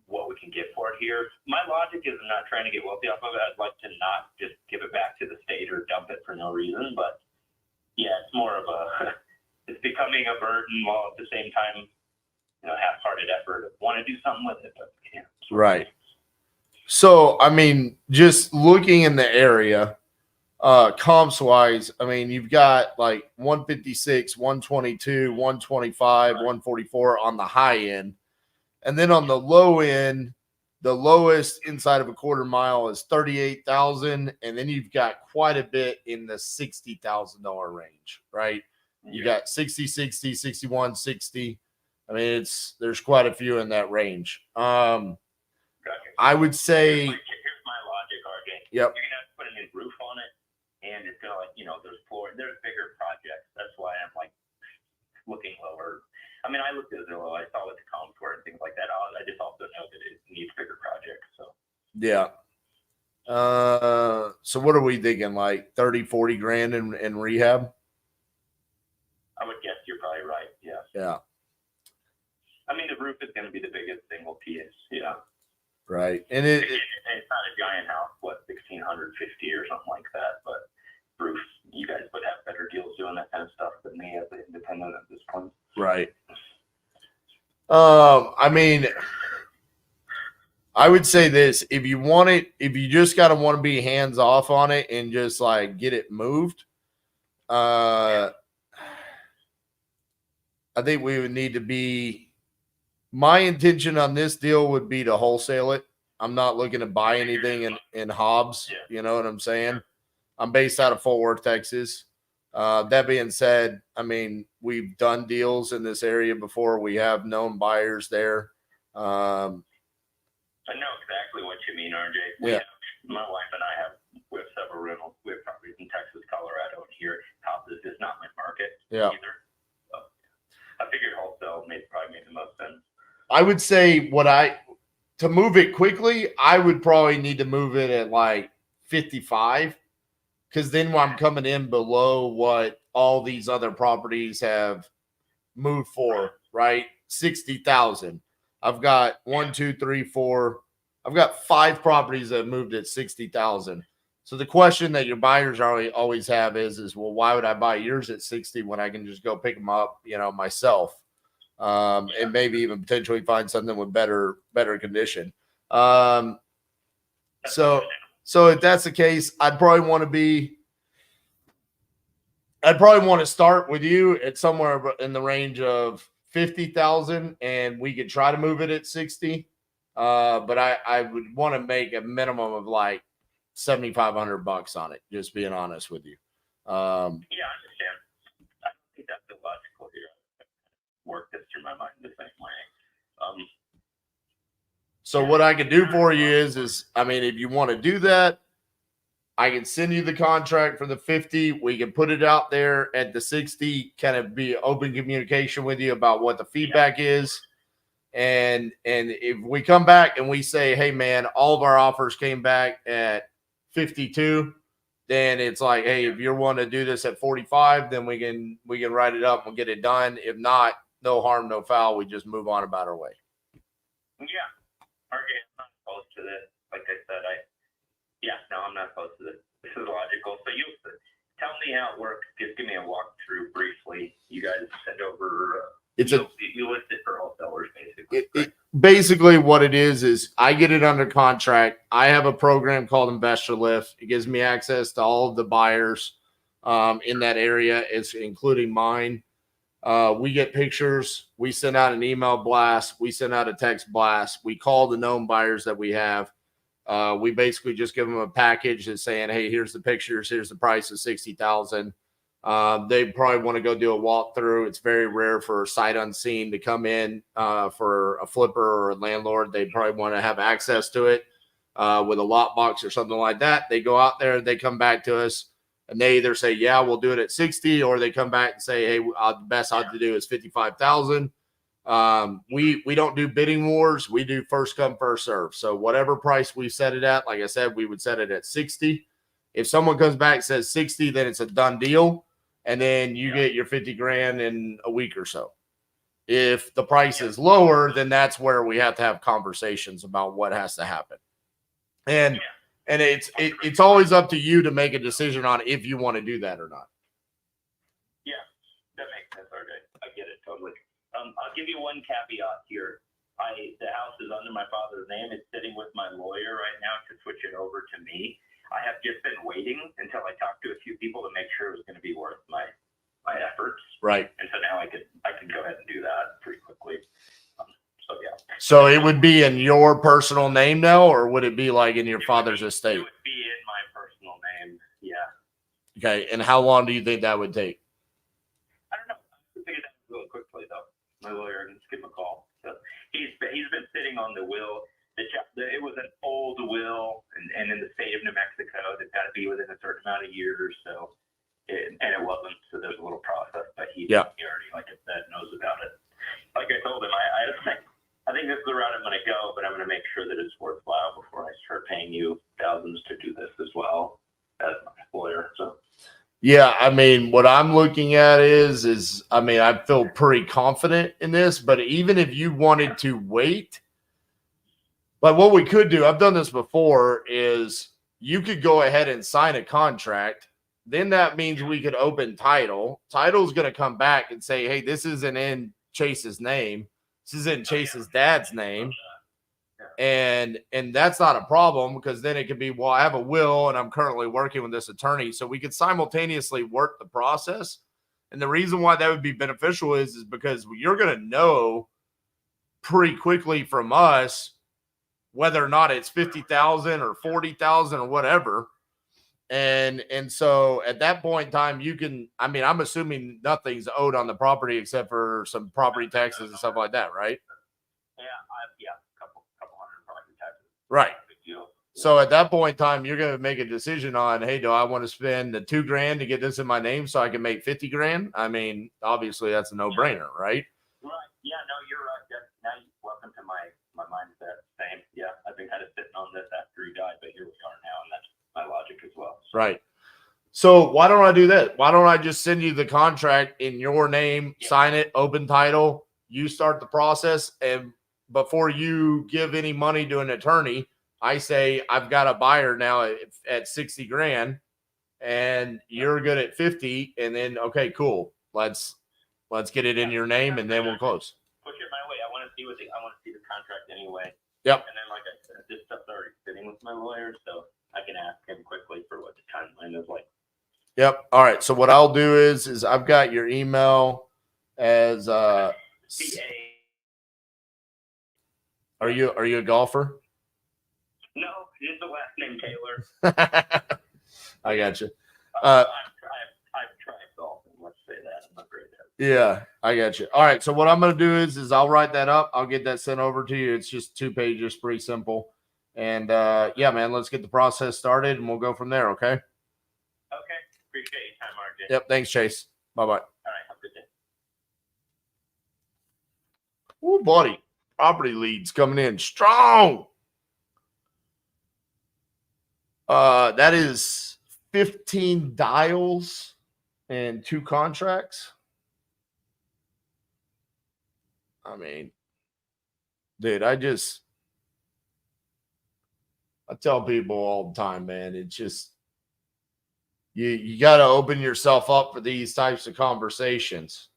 S7: what we can get for it here. My logic is I'm not trying to get wealthy off of it. I'd like to not just give it back to the state or dump it for no reason. But yeah, it's more of it's becoming a burden while at the same time, half-hearted effort. Want to do something with it, but can't.
S2: Right. So, I mean, just looking in the area, comps wise, I mean, you've got like 156, 122, 125, 144 on the high end. And then on the low end, the lowest inside of a quarter mile is 38,000. And then you've got quite a bit in the $60,000 range, right? You got 60, 60, 61, 60. I mean, there's quite a few in that range.
S7: Gotcha.
S2: I would say.
S7: Here's my logic, RJ.
S2: Yep.
S7: You're gonna have to put a new roof on it, and it's gonna there's bigger projects. That's why I'm like looking lower. I mean, I looked at Zillow. I saw what the comps were and things like that. I just also know that it needs bigger projects. So
S2: Yeah. So what are we thinking? Like 30, 40 grand in rehab?
S7: I would guess you're probably right. Yeah.
S2: Yeah.
S7: I mean, the roof is going to be the biggest single piece. Yeah.
S2: Right. And
S7: it's not a giant house, 1,650 or something like that. But roof, you guys would have better deals doing that kind of stuff than me as an independent at this point.
S2: Right. I mean, I would say this: if you just gotta want to be hands off on it and just like get it moved, I think we would need to be. My intention on this deal would be to wholesale it. I'm not looking to buy anything in Hobbs. You know what I'm saying? I'm based out of Fort Worth, Texas. That being said, I mean, we've done deals in this area before. We have known buyers there.
S7: I know exactly what you mean, RJ. My wife and I we have several rentals. We have properties in Texas, Colorado, and here. Houses is not my market either. So I figured wholesale probably made the most sense.
S2: I would say to move it quickly, I would probably need to move it at like 55. Because then when I'm coming in below what all these other properties have moved for, right? 60,000. I've got 1, 2, 3, 4. I've got 5 properties that have moved at 60,000. So the question that your buyers always have is, well, why would I buy yours at 60 when I can just go pick them up, myself, and maybe even potentially find something with better condition. So if that's the case, I'd probably want to start with you at somewhere in the range of 50,000, and we could try to move it at 60. But I would want to make a minimum of like $7,500 on it. Just being honest with you.
S7: Yeah, I understand. I think that's the logical here. Work this through my mind the same way.
S2: So what I can do for you is, I mean, if you want to do that, I can send you the contract for the 50. We can put it out there at the 60, kind of be open communication with you about what the feedback is. And if we come back and we say, hey man, all of our offers came back at 52, then it's like, hey, if you're wanting to do this at 45, then we can write it up and get it done. If not, no harm, no foul. We just move on about our way.
S7: Yeah. Okay, I'm not opposed to this. Like I said, I'm not opposed to this. This is logical. So you tell me how it works. Just give me a walkthrough briefly. You guys send over. You list it for wholesalers, basically.
S2: Basically, what it is I get it under contract. I have a program called Investor Lift. It gives me access to all of the buyers in that area. It's including mine. We get pictures. We send out an email blast. We send out a text blast. We call the known buyers that we have. We basically just give them a package that's saying, hey, here's the pictures. Here's the price of $60,000. They probably want to go do a walkthrough. It's very rare for a sight unseen to come in for a flipper or a landlord. They probably want to have access to it with a lot box or something like that. They go out there, they come back to us, and they either say, yeah, we'll do it at 60, or they come back and say, hey, the best I'll do is 55,000. We don't do bidding wars. We do first come, first serve. So whatever price we set it at, like I said, we would set it at 60. If someone comes back and says 60, then it's a done deal. And then you get your 50 grand in a week or so. If the price is lower, then that's where we have to have conversations about what has to happen. And it's always up to you to make a decision on if you want to do that or not.
S7: Yeah, that makes sense. Okay, I get it totally. I'll give you one caveat here. The house is under my father's name. It's sitting with my lawyer right now to switch it over to me. I have just been waiting until I talked to a few people to make sure it was going to be worth my efforts.
S2: Right.
S7: And so now I can go ahead and do that pretty quickly. So yeah.
S2: So it would be in your personal name now, or would it be like in your father's estate?
S7: It would be in my personal name. Yeah.
S2: Okay. And how long do you think that would take?
S7: I don't know. I figured that really quickly though. My lawyer can just give him a call. So he's been sitting on the will. It was an old will, and in the state of New Mexico, they've got to be within a certain amount of years. So, and it wasn't. So there's a little process, but he already, like I said, knows about it. Like I told him, I think this is the route I'm going to go, but I'm going to make sure that it's worthwhile before I start paying you thousands to do this as well as my lawyer. So.
S2: Yeah, I mean, what I'm looking at is I mean, I feel pretty confident in this, but even if you wanted to wait. But what we could do, I've done this before, is you could go ahead and sign a contract. Then that means we could open title. Title's going to come back and say, hey, this isn't in Chase's name. This is in Chase's dad's name. And that's not a problem, because then it could be, well, I have a will and I'm currently working with this attorney. So we could simultaneously work the process. And the reason why that would be beneficial is because you're going to know pretty quickly from us whether or not it's 50,000 or 40,000 or whatever. And so at that point in time, you can, I mean, I'm assuming nothing's owed on the property except for some property taxes and stuff like that, right?
S7: Yeah, a couple hundred property taxes.
S2: Right. So at that point in time, you're going to make a decision on, hey, do I want to spend the $2,000 to get this in my name so I can make 50 grand? I mean, obviously that's a no brainer, right?
S7: Right. Yeah, no, you're right. Now welcome to my mindset. Same. Yeah, I've been kind of sitting on this after he died, but here we are now, and that's my logic as well. So.
S2: Right. So why don't I do that? Why don't I just send you the contract in your name, sign it, open title, you start the process, and before you give any money to an attorney, I say, I've got a buyer now at 60 grand and you're good at 50. And then, okay, cool. Let's get it in your name and then we'll close.
S7: Push it my way. I want to see the contract anyway.
S2: Yep.
S7: And then, like I said, this stuff's already sitting with my lawyer, so I can ask him quickly for what the timeline is like.
S2: Yep. All right. So what I'll do is I've got your email as Are you a golfer?
S7: No, it's the last name Taylor.
S2: I got you.
S7: I've tried golfing. Let's say that. I'm not great at it.
S2: Yeah, I got you. All right. So what I'm going to do is I'll write that up. I'll get that sent over to you. It's just 2 pages, pretty simple. And yeah, man, let's get the process started and we'll go from there. Okay.
S7: Okay. Appreciate your time, RJ.
S2: Yep. Thanks, Chase. Bye-bye.
S7: All right. Have a good day.
S2: Oh, buddy. Property leads coming in strong. That is 15 dials and 2 contracts. I mean, dude, I tell people all the time, man, it's just, you got to open yourself up for these types of conversations.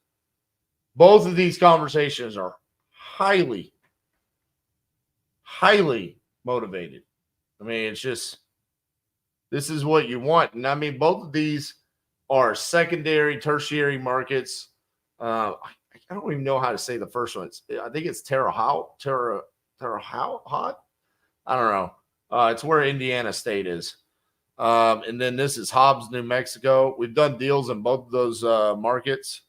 S2: Both of these conversations are highly motivated. I mean, it's just, this is what you want. And I mean, both of these are secondary, tertiary markets. I don't even know how to say the first one. I think it's Terre Haute. I don't know. It's where Indiana State is. And then this is Hobbs, New Mexico. We've done deals in both of those markets.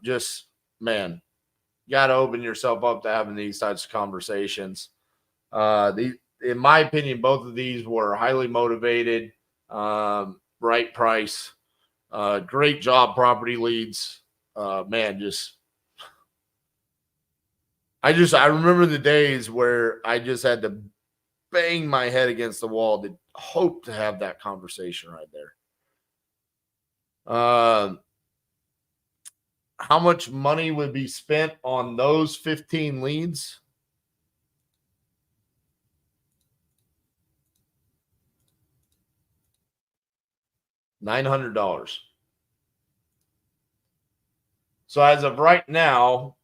S2: Just, man, you got to open yourself up to having these types of conversations. In my opinion, both of these were highly motivated, right price, great job, property leads. Man, I remember the days where I just had to bang my head against the wall to hope to have that conversation right there. How much money would be spent on those 15 leads? $900. So as of right now,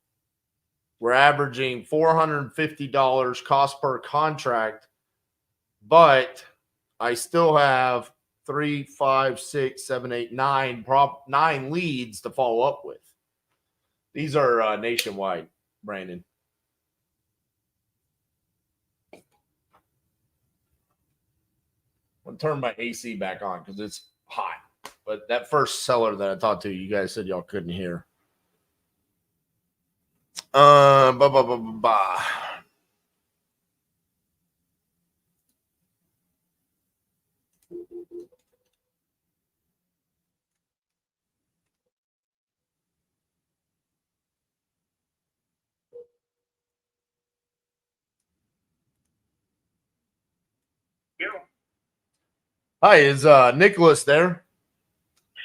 S2: we're averaging $450 cost per contract, but I still have 3, 5, 6, 7, 8, 9 leads to follow up with. These are nationwide, Brandon. I'll turn my AC back on because it's hot. But that first seller that I talked to, you guys said y'all couldn't hear. Hi, is Nicholas there?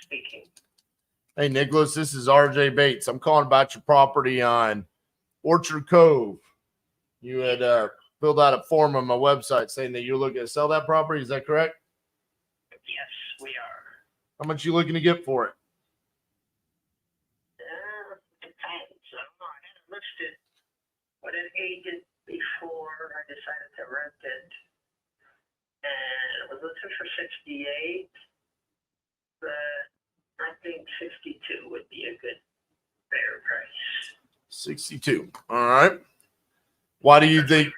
S4: Speaking.
S2: Hey, Nicholas, this is RJ Bates. I'm calling about your property on Orchard Cove. You had filled out a form on my website saying that you're looking to sell that property. Is that correct?
S4: Yes, we are.
S2: How much are you looking to get for it?
S4: Depends. I don't know. I had it listed with an agent before I decided to rent it. And it was listed for 68, but I think 62 would be a good fair price.
S2: 62. All right. Why do you think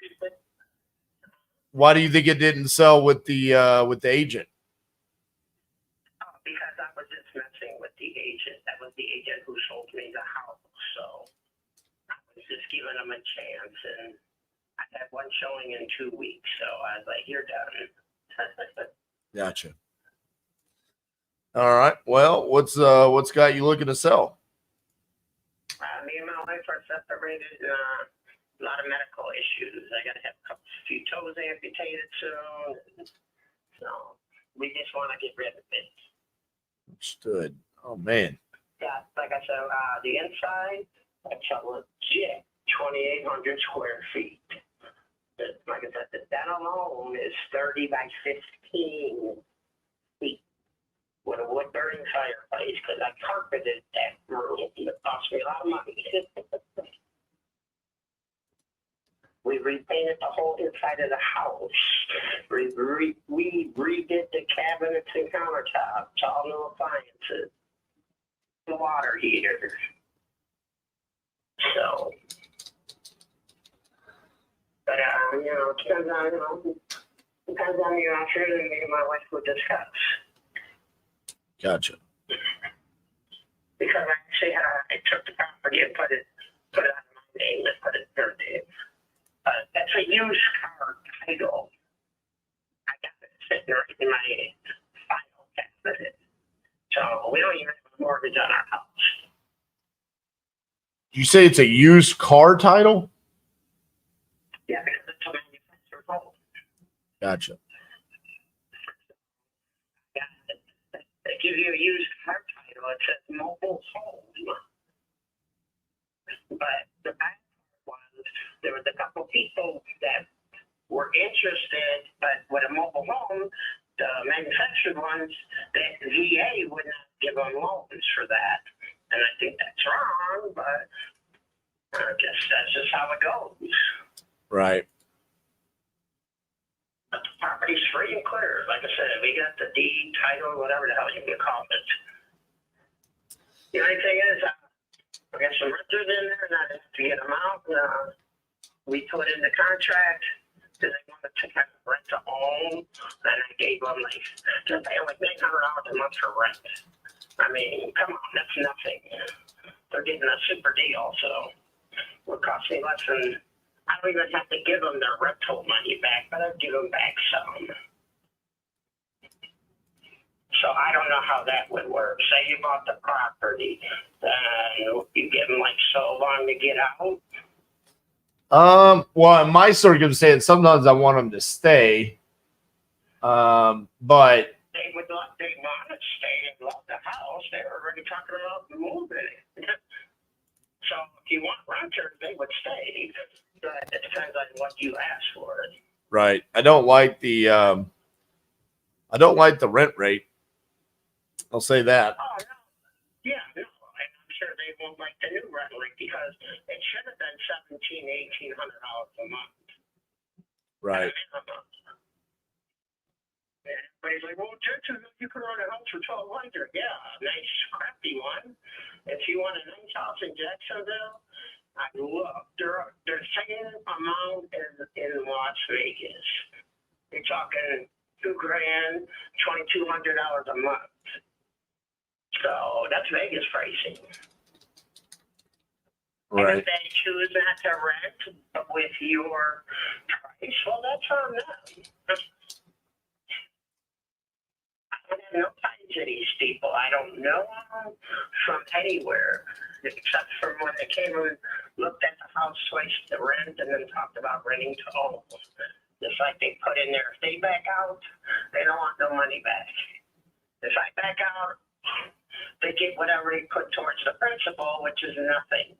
S2: it didn't sell with the agent?
S4: Because I was just messing with the agent. That was the agent who sold me the house. So I was just giving them a chance, and I had one showing in 2 weeks. So I was like, "You're done."
S2: Gotcha. All right. Well, what's got you looking to sell?
S4: Me and my wife are separated. A lot of medical issues. I got to have a few toes amputated soon. So we just want to get rid of it.
S2: Understood. Oh man.
S4: Yeah, like I said, the inside, that's a legit 2,800 square feet. But like I said, that alone is 30 by 15 feet with a wood burning fireplace because I carpeted that room. It cost me a lot of money. We repainted the whole inside of the house. We redid the cabinets and countertops, all new appliances, the water heater. So, but it depends on the offer, and me and my wife would discuss.
S2: Gotcha.
S4: Because I took the property and put it on my name and put it in her name. That's a used car title. I got it sitting right in my file cabinet. So we don't even have a mortgage on our house.
S2: You say it's a used car title?
S4: Yeah, because it's a manufactured home.
S2: Gotcha.
S5: give you a used car title. It says mobile home. But the bad part was there was a couple people that were interested, but with a mobile home, the manufactured ones, the VA would not give them loans for that. And I think that's wrong, but I guess that's just how it goes.
S2: Right.
S5: But the property's free and clear. Like I said, we got the deed, title, whatever the hell you can call it. The only thing is, we got some renters in there, and I have to get them out. We put in the contract because they wanted to kind of rent to own, and I gave them they're paying like $900 a month for rent. I mean, come on, that's nothing. They're getting a super deal, so it would cost me less than. I don't even have to give them their rental money back, but I'd give them back some. So I don't know how that would work. Say you bought the property, then you give them so long to get out.
S2: Well, in my circumstance, sometimes I want them to stay. But
S5: they want to stay and love the house. They were already talking about moving. So if you want renters, they would stay. But it depends on what you ask for.
S2: right, I don't like the rent rate. I'll say that.
S5: Oh no, yeah, no, and I'm sure they won't like the new rent rate because it should have been $1,700, $1,800 a month.
S2: Right.
S5: And everybody's like, well, Jackson, you could run a house for $1,200. Yeah, a nice crappy one. If you want a nice house in Jacksonville, I look. They're same amount in Las Vegas. You're talking $2,000, $2,200 a month. So that's Vegas pricing.
S2: Right.
S5: And if they choose not to rent with your price, well, that's on them. I don't have no ties to these people. I don't know them from anywhere, except from when they came and looked at the house twice to rent and then talked about renting to own. Just like they put in there, if they back out, they don't want no money back. If I back out, they get whatever they put towards the principal, which is nothing.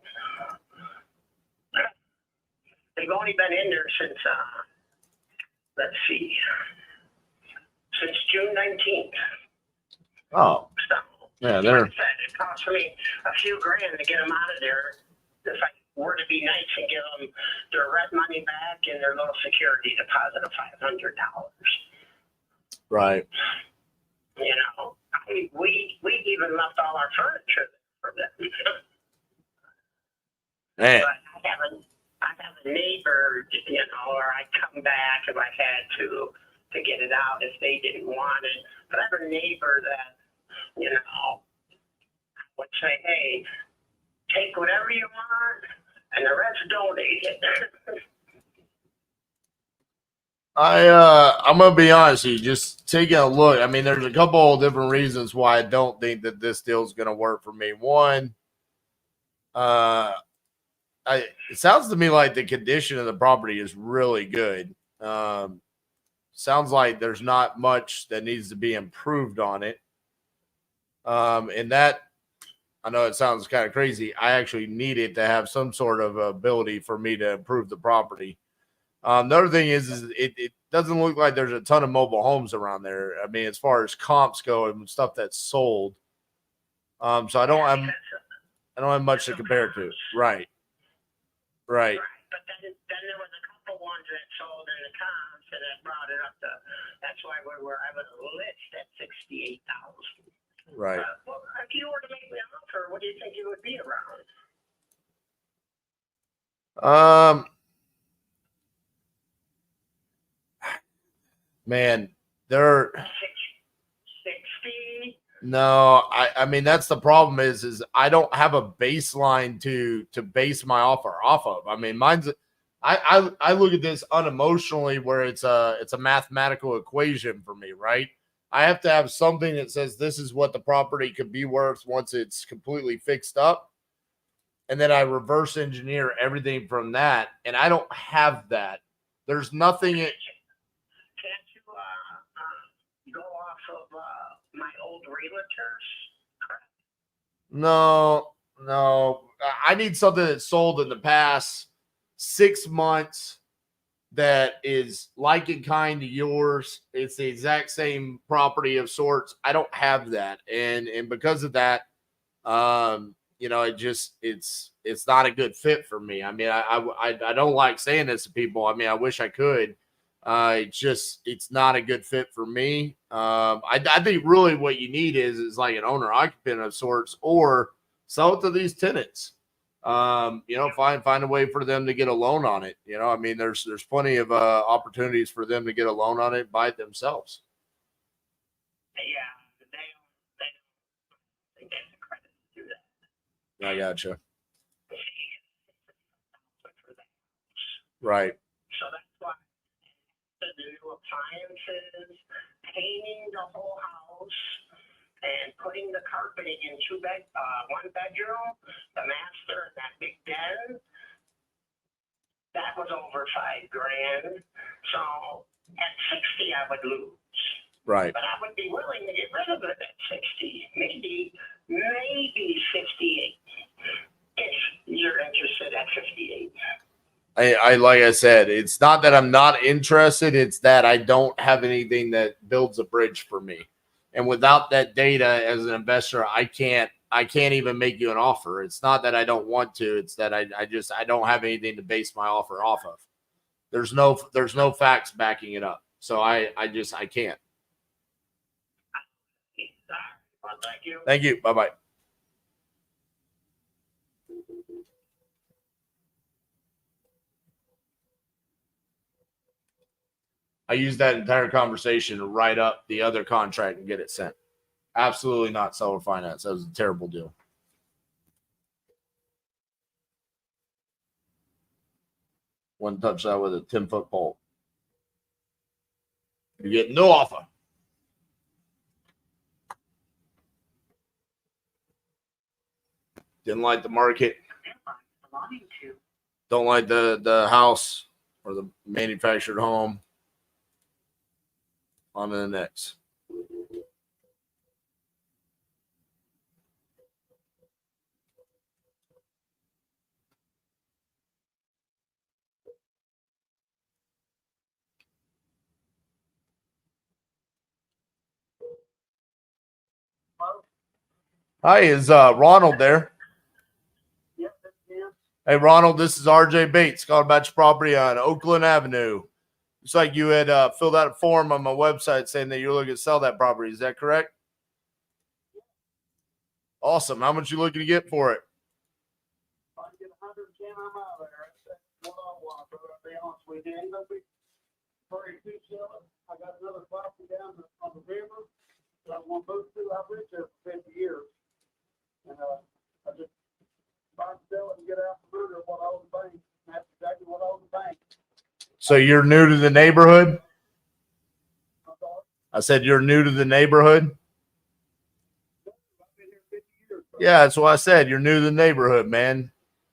S5: They've only been in there since, let's see, since June 19th.
S2: Oh.
S5: So,
S2: Yeah, they're.
S5: like I said, it cost me a few grand to get them out of there. If I were to be nice and give them their rent money back and their little security deposit of $500.
S2: Right.
S5: You know, we even left all our furniture for them.
S2: Man.
S5: But I have a neighbor, you know, or I'd come back if I had to get it out if they didn't want it. But I have a neighbor that, you know, would say, hey, take whatever you want and the rest donate it.
S2: I'm gonna be honest with you, just taking a look. I mean, there's a couple of different reasons why I don't think that this deal is gonna work for me. One, it sounds to me like the condition of the property is really good. Sounds like there's not much that needs to be improved on it. And that, I know it sounds kind of crazy. I actually need it to have some sort of ability for me to improve the property. The other thing is it doesn't look like there's a ton of mobile homes around there. I mean, as far as comps go and stuff that's sold. So I don't have much to compare it to. Right. Right.
S5: But then there was a couple ones that sold in the comps and that brought it up to, that's why we were able to list at $68,000.
S2: Right.
S5: Well, if you were to make me an offer, what do you think it would be around?
S2: Man, they're
S5: 60.
S2: no. I mean that's the problem is I don't have a baseline to base my offer off of. I mean, mine's I look at this unemotionally where it's a mathematical equation for me, right? I have to have something that says this is what the property could be worth once it's completely fixed up. And then I reverse engineer everything from that. And I don't have that. There's nothing.
S5: Can't you go off of my old realtors?
S2: No. I need something that's sold in the past 6 months that is like and kind to yours. It's the exact same property of sorts. I don't have that. And because of that, you know, it's not a good fit for me. I mean, I don't like saying this to people. I mean, I wish I could. It's not a good fit for me. I think really what you need is like an owner occupant of sorts, or sell it to these tenants. You know, find a way for them to get a loan on it. You know, I mean, there's plenty of opportunities for them to get a loan on it, buy it themselves.
S5: Yeah, they get the credit to do that.
S2: I gotcha.
S5: For that.
S2: Right.
S5: So that's why the new appliances, painting the whole house, and putting the carpeting in one bedroom, the master, and that big den, that was over $5,000. So at 60, I would lose.
S2: Right.
S5: But I would be willing to get rid of it at 60, maybe 58, if you're interested at 58.
S2: I like I said, it's not that I'm not interested, it's that I don't have anything that builds a bridge for me. And without that data as an investor, I can't even make you an offer. It's not that I don't want to, it's that I don't have anything to base my offer off of. There's no facts backing it up. So I can't.
S5: Well, thank you.
S2: Thank you. Bye-bye. I used that entire conversation to write up the other contract and get it sent. Absolutely not seller finance. That was a terrible deal. One touch that with a 10-foot pole. You get no offer. Didn't like the market. Don't like the house or the manufactured home. On to the next. Hi, is Ronald there?
S3: Yep, that's him.
S2: Hey, Ronald, this is RJ Bates calling about your property on Oakland Avenue. Looks like you had filled out a form on my website saying that you're looking to sell that property. Is that correct? Awesome. How much you looking to get for it?
S3: If I can get 110, I'm out of there. That's what I want, but I'll be honest with you. Ain't gonna be very too selling. I got another property down on the river that I want to move to. I've lived there for 50 years. And I just buy and sell it and get out the river what I owe the bank. And that's exactly what I owe the bank.
S2: So you're new to the neighborhood?
S3: I'm sorry.
S2: I said you're new to the neighborhood?
S3: I've been here 50 years. Bro.
S2: Yeah, that's what I said. You're new to the neighborhood, man.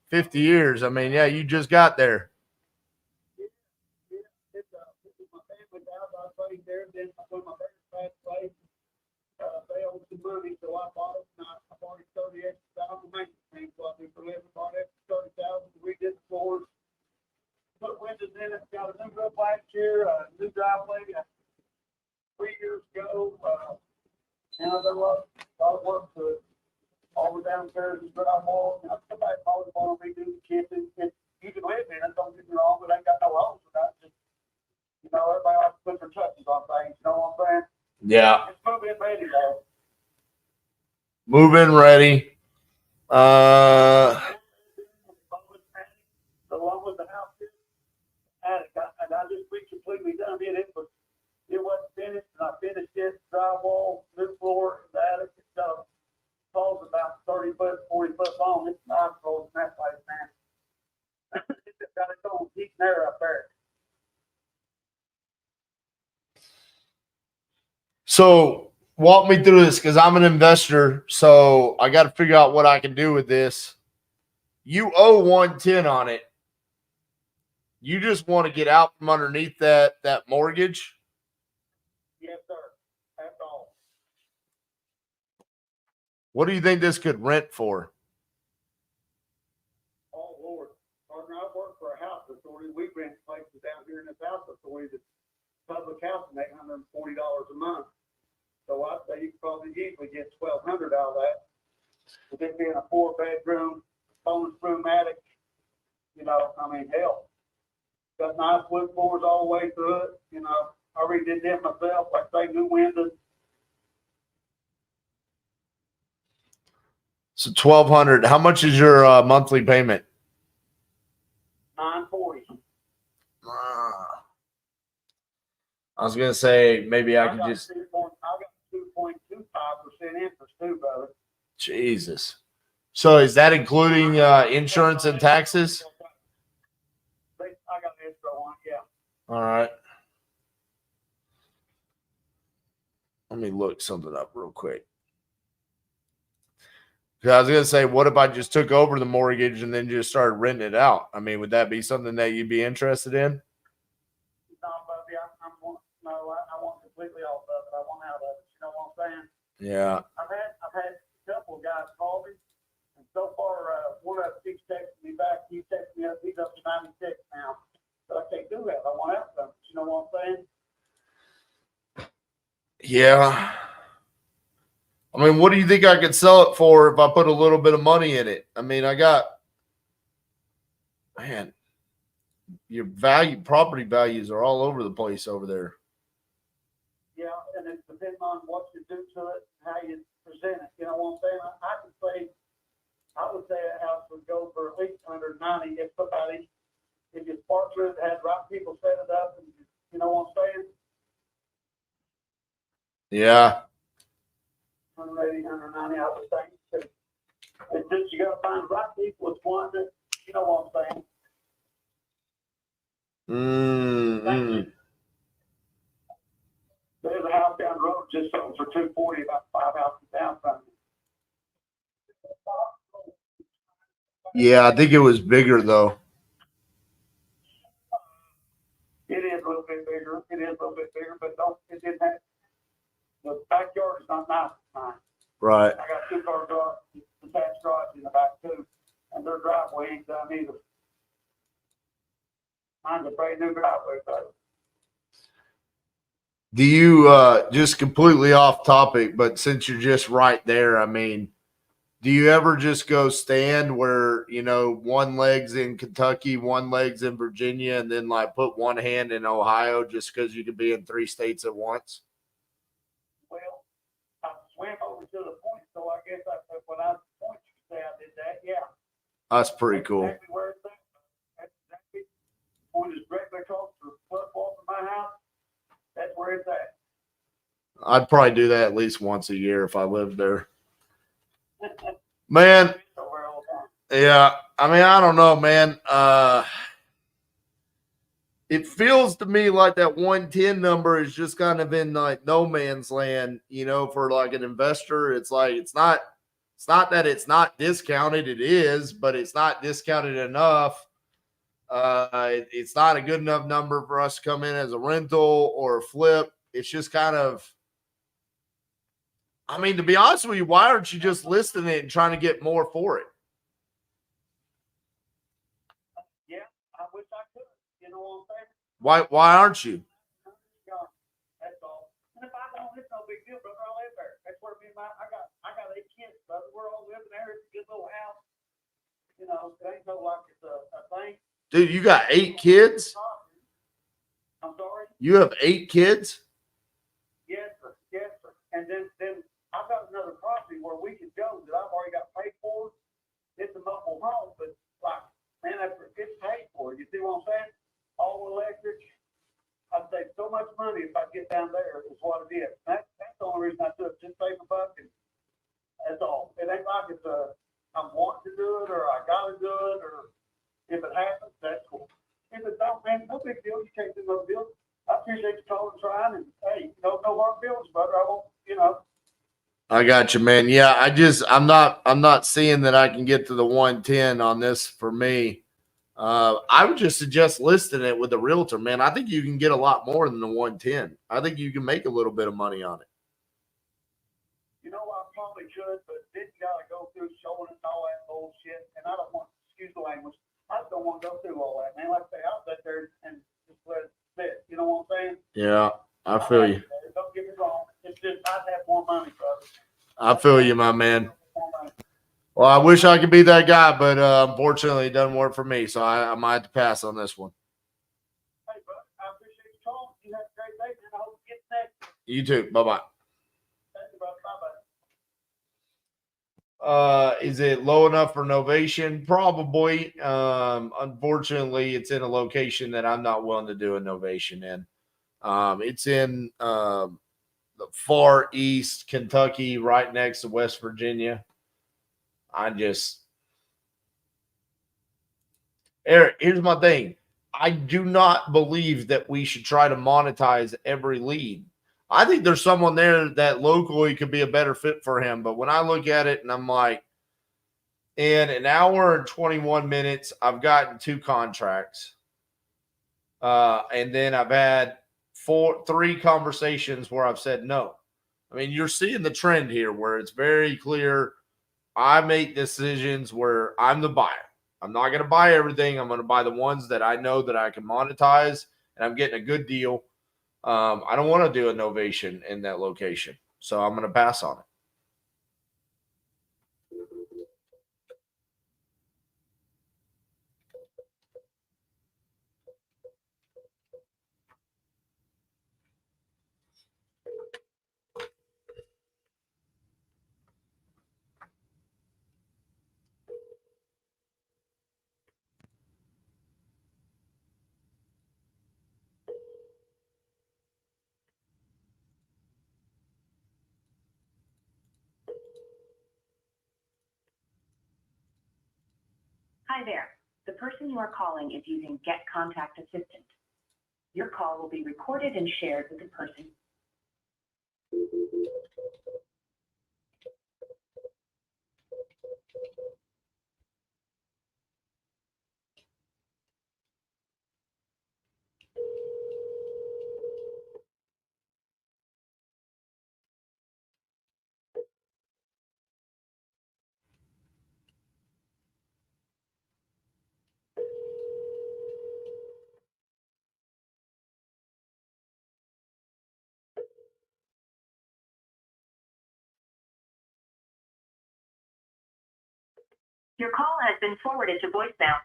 S2: 50 years. I mean, yeah, you just got there.
S3: Yeah, it's my family's house. I played there. Then when my parents passed away, they owed some money, so I bought it. And I bought it $30,000 maintenance thing. So I do for living. Bought it for $30,000. Redid the floors. Put windows in it. Got a new roof last year. A new driveway 3 years ago. And I done a lot of work to it. All the downstairs is drywall. I come back all the want to redo the kitchen. You can live in it. Don't get me wrong, but I ain't got no holes in it. Just, you know, everybody likes to put their touches on things. You know what I'm saying?
S2: Yeah.
S3: It's moving ready though.
S2: Move-in ready.
S3: The one with the house is attic. And I just completely done it. It wasn't finished, and I finished it. Drywall, new floor, the attic. It's falls about 30 foot, 40 foot long. It's not cold in that place, man. It's got its own heat and air up there.
S2: So walk me through this because I'm an investor. So I got to figure out what I can do with this. You owe 110 on it. You just want to get out from underneath that mortgage.
S3: Yes, sir. That's all.
S2: What do you think this could rent for?
S3: Oh, Lord. Partner, I work for a house authority. We rent places down here in this house authority that's public housing, $840 a month. So I'd say you could probably easily get $1,200 out of that. With it being a 4-bedroom, bonus room attic, you know, I mean, hell. Got nice wood floors all the way through it, you know. I redid them myself, like say new windows.
S2: So 1,200. How much is your monthly payment?
S3: $940.
S2: I was gonna say maybe I could
S3: got
S2: just.
S3: 2.25% interest too, brother.
S2: Jesus. So is that including insurance and taxes?
S3: I got an escrow on it, yeah.
S2: All right. Let me look something up real quick. I was gonna say, what if I just took over the mortgage and then just started renting it out? I mean, would that be something that you'd be interested in?
S3: No, buddy, I want completely off of it. I want out of it. You know what I'm saying?
S2: Yeah.
S3: I've had a couple of guys call me, and so far, one of them keeps texting me back. He texted me up. He's up to 96 now. But I can't do that. I want out of it. You know what I'm saying?
S2: Yeah. I mean, what do you think I could sell it for if I put a little bit of money in it? I mean, man, your property values are all over the place over there.
S3: Yeah, and it depends on what you do to it, how you present it. You know what I'm saying? I would say a house would go for at least 190 if you spark it, had right people set it up, and you know what I'm saying?
S2: Yeah.
S3: 180, 190, I would think. It's just you got to find the right people. It's one that, you know what I'm saying?
S2: Mm-hmm.
S3: There's a house down the road just sold for $240, about 5 houses down from me.
S2: Yeah, I think it was bigger though.
S3: It is a little bit bigger. But it didn't have, the backyard is not nice. Mine.
S2: Right.
S3: I got 2-car garage, detached garage in the back too, and their driveway ain't done either. Mine's a brand new driveway, so.
S2: Do you just completely off topic, but since you're just right there, I mean, do you ever just go stand where, you know, one leg's in Kentucky, one leg's in Virginia, and then like put one hand in Ohio just because you could be in 3 states at once?
S3: Well, I swam over to the point, so I guess when I was at the point, you could say I did that, yeah.
S2: That's pretty cool.
S3: Exactly where it's at. That's exactly the point is directly across the football from my house. That's where it's at.
S2: I'd probably do that at least once a year if I lived there. Man, yeah, I mean, I don't know, man. It feels to me like that 110 number is just kind of in like no man's land, you know, for like an investor. It's like it's not that it's not discounted, it is, but it's not discounted enough. It's not a good enough number for us to come in as a rental or a flip. It's just kind of, I mean, to be honest with you, why aren't you just listing it and trying to get more for it?
S3: Yeah, I wish I could. You know what I'm saying?
S2: Why aren't you?
S3: That's all. And if I don't, it's no big deal, brother. I live there. That's where me and I got 8 kids, brother. We're all living there. It's a good little house. You know, it ain't no like it's a thing.
S2: Dude, you got 8 kids?
S3: I'm sorry?
S2: You have 8 kids?
S3: Yes, sir. Yes, sir. And then I've got another property where we could go that I've already got paid for. It's a mobile home, but like, man, it's paid for. You see what I'm saying? All electric. I'd save so much money if I get down there is what it is. That's the only reason I do it. Just save a buck, and that's all. It ain't like it's I'm wanting to do it or I gotta do it, or if it happens, that's cool. If it don't, man, no big deal. You can't do no deal. I appreciate you calling and trying, and hey, no hard feelings, brother. I won't, you know.
S2: I got you, man. Yeah, I'm not seeing that I can get to the 110 on this for me. I would just suggest listing it with a realtor, man. I think you can get a lot more than the 110. I think you can make a little bit of money on it.
S3: You know, I probably should, but didn't
S8: shit, and I don't want, excuse the language, I just don't want to go through all that, man. Like I say, I'll sit there and just let it sit. You know what I'm saying?
S2: Yeah, I feel you.
S8: Don't get me wrong. It's just I'd have more money, brother.
S2: I feel you, my man. Well, I wish I could be that guy, but unfortunately, it doesn't work for me. So I might have to pass on this one.
S8: Hey, bud, I appreciate you calling. You have a great day, and I hope you get next.
S2: You too. Bye-bye.
S8: Thank you, brother. Bye-bye.
S2: Is it low enough for novation? Probably. Unfortunately, it's in a location that I'm not willing to do a novation in. It's in the far east Kentucky, right next to West Virginia. Eric, here's my thing. I do not believe that we should try to monetize every lead. I think there's someone there that locally could be a better fit for him. But when I look at it and I'm like, in an hour and 21 minutes, I've gotten 2 contracts. And then I've had 3 conversations where I've said no. I mean, you're seeing the trend here where it's very clear. I make decisions where I'm the buyer. I'm not going to buy everything. I'm going to buy the ones that I know that I can monetize, and I'm getting a good deal. I don't want to do a novation in that location, so I'm going to pass on it.
S6: Hi there. The person you are calling is using Get Contact Assistant. Your call will be recorded and shared with the person. Your call has been forwarded to voicemail.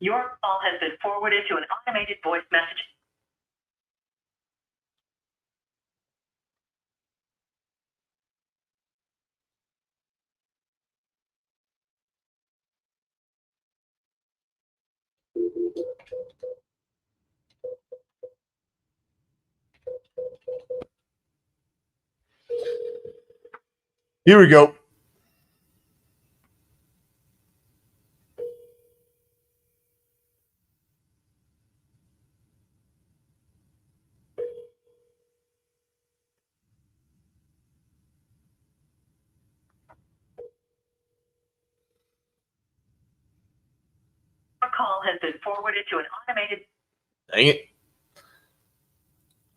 S6: Your call has been forwarded to an automated voice message.
S2: Here we go.
S6: Your call has been forwarded to an automated.
S2: Dang it.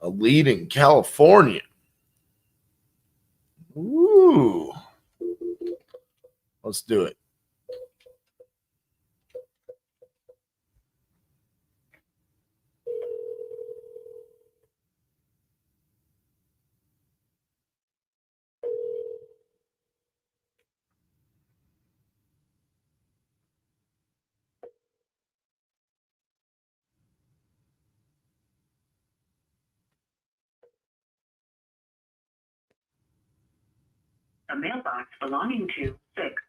S2: A lead in California. Ooh. Let's do it.
S6: A mailbox belonging to 6.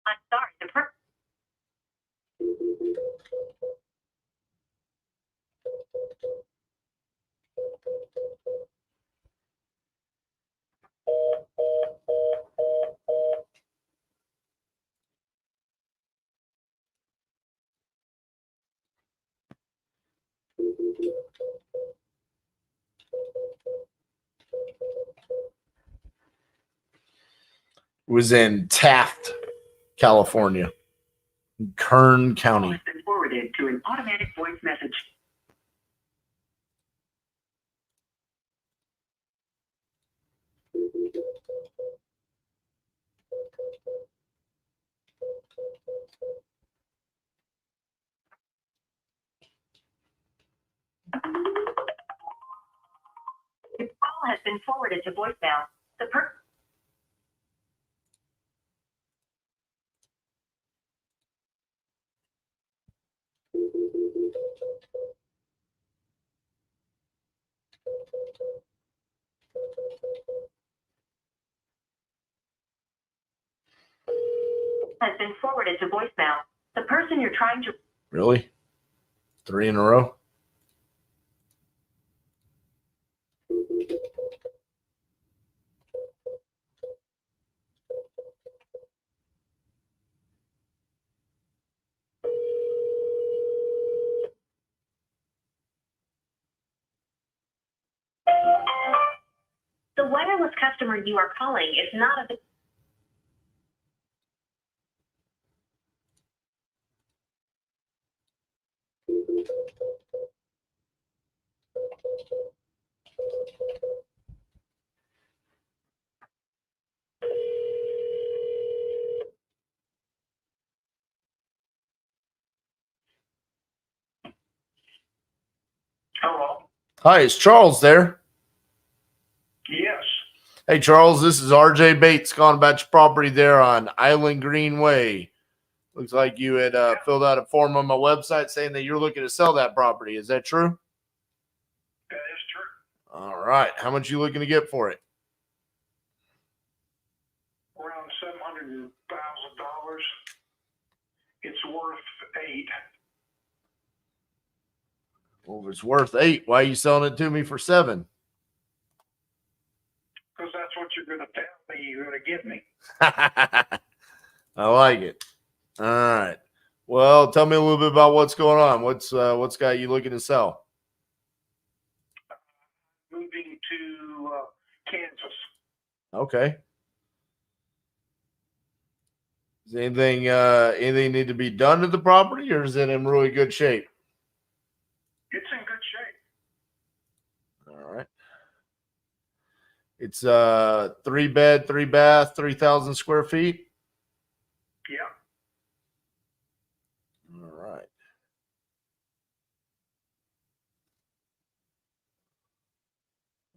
S6: I'm sorry, the person.
S2: It was in Taft, California, Kern County.
S6: Has been forwarded to an automatic voice message. Your call has been forwarded to voicemail. The person. Has been forwarded to voicemail. The person you're trying to.
S2: Really? 3 in a row?
S6: The wireless customer you are calling is not a.
S4: Hello.
S2: Hi, is Charles there?
S4: Yes.
S2: Hey, Charles, this is RJ Bates calling about your property there on Island Greenway. Looks like you had filled out a form on my website saying that you're looking to sell that property. Is that true?
S4: That is true.
S2: All right. How much you looking to get for it?
S4: Around $700,000. It's worth $8.
S2: Well, if it's worth $8, why are you selling it to me for $7?
S4: Because that's what you're going to tell me you're going to give me.
S2: I like it. All right. Well, tell me a little bit about what's going on. What's got you looking to sell?
S4: Moving to Kansas.
S2: Okay. Does anything need to be done to the property, or is it in really good shape?
S4: It's in good shape.
S2: All right. It's 3 bed, 3 bath, 3,000 square feet.
S4: Yeah.
S2: All right.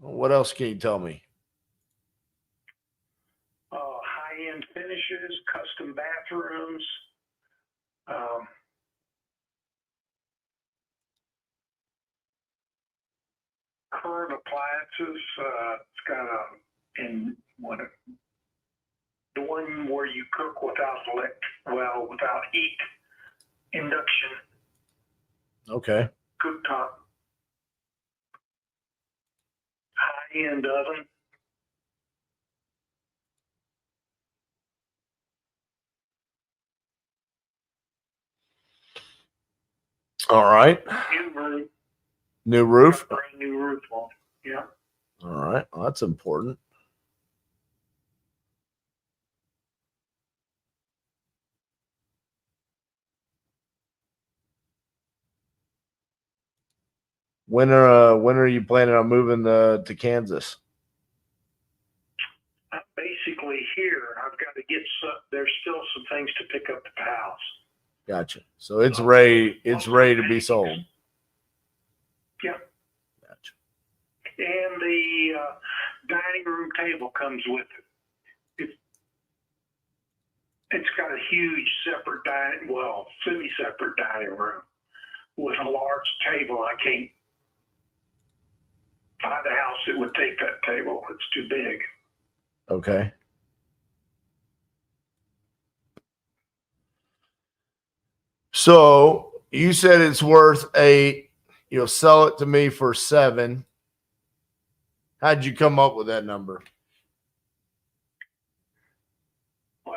S2: Well, what else can you tell me?
S4: High-end finishes, custom bathrooms. Current appliances. It's got the one where you cook without heat, induction
S2: Okay.
S4: cooktop, high-end oven.
S2: All right.
S4: New roof.
S2: New roof.
S4: Brand new roof on it. Yeah.
S2: All right. Well, that's important. When are you planning on moving to Kansas?
S4: I'm basically here. I've got to get there's still some things to pick up at the house.
S2: Gotcha. So it's ready. It's ready to be sold.
S4: Yeah.
S2: Gotcha.
S4: And the dining room table comes with it. It's got a huge semi-separate dining room with a large table. I can't find a house that would take that table. It's too big.
S2: Okay. So you said it's worth 8. You'll sell it to me for 7. How'd you come up with that number?
S4: Well,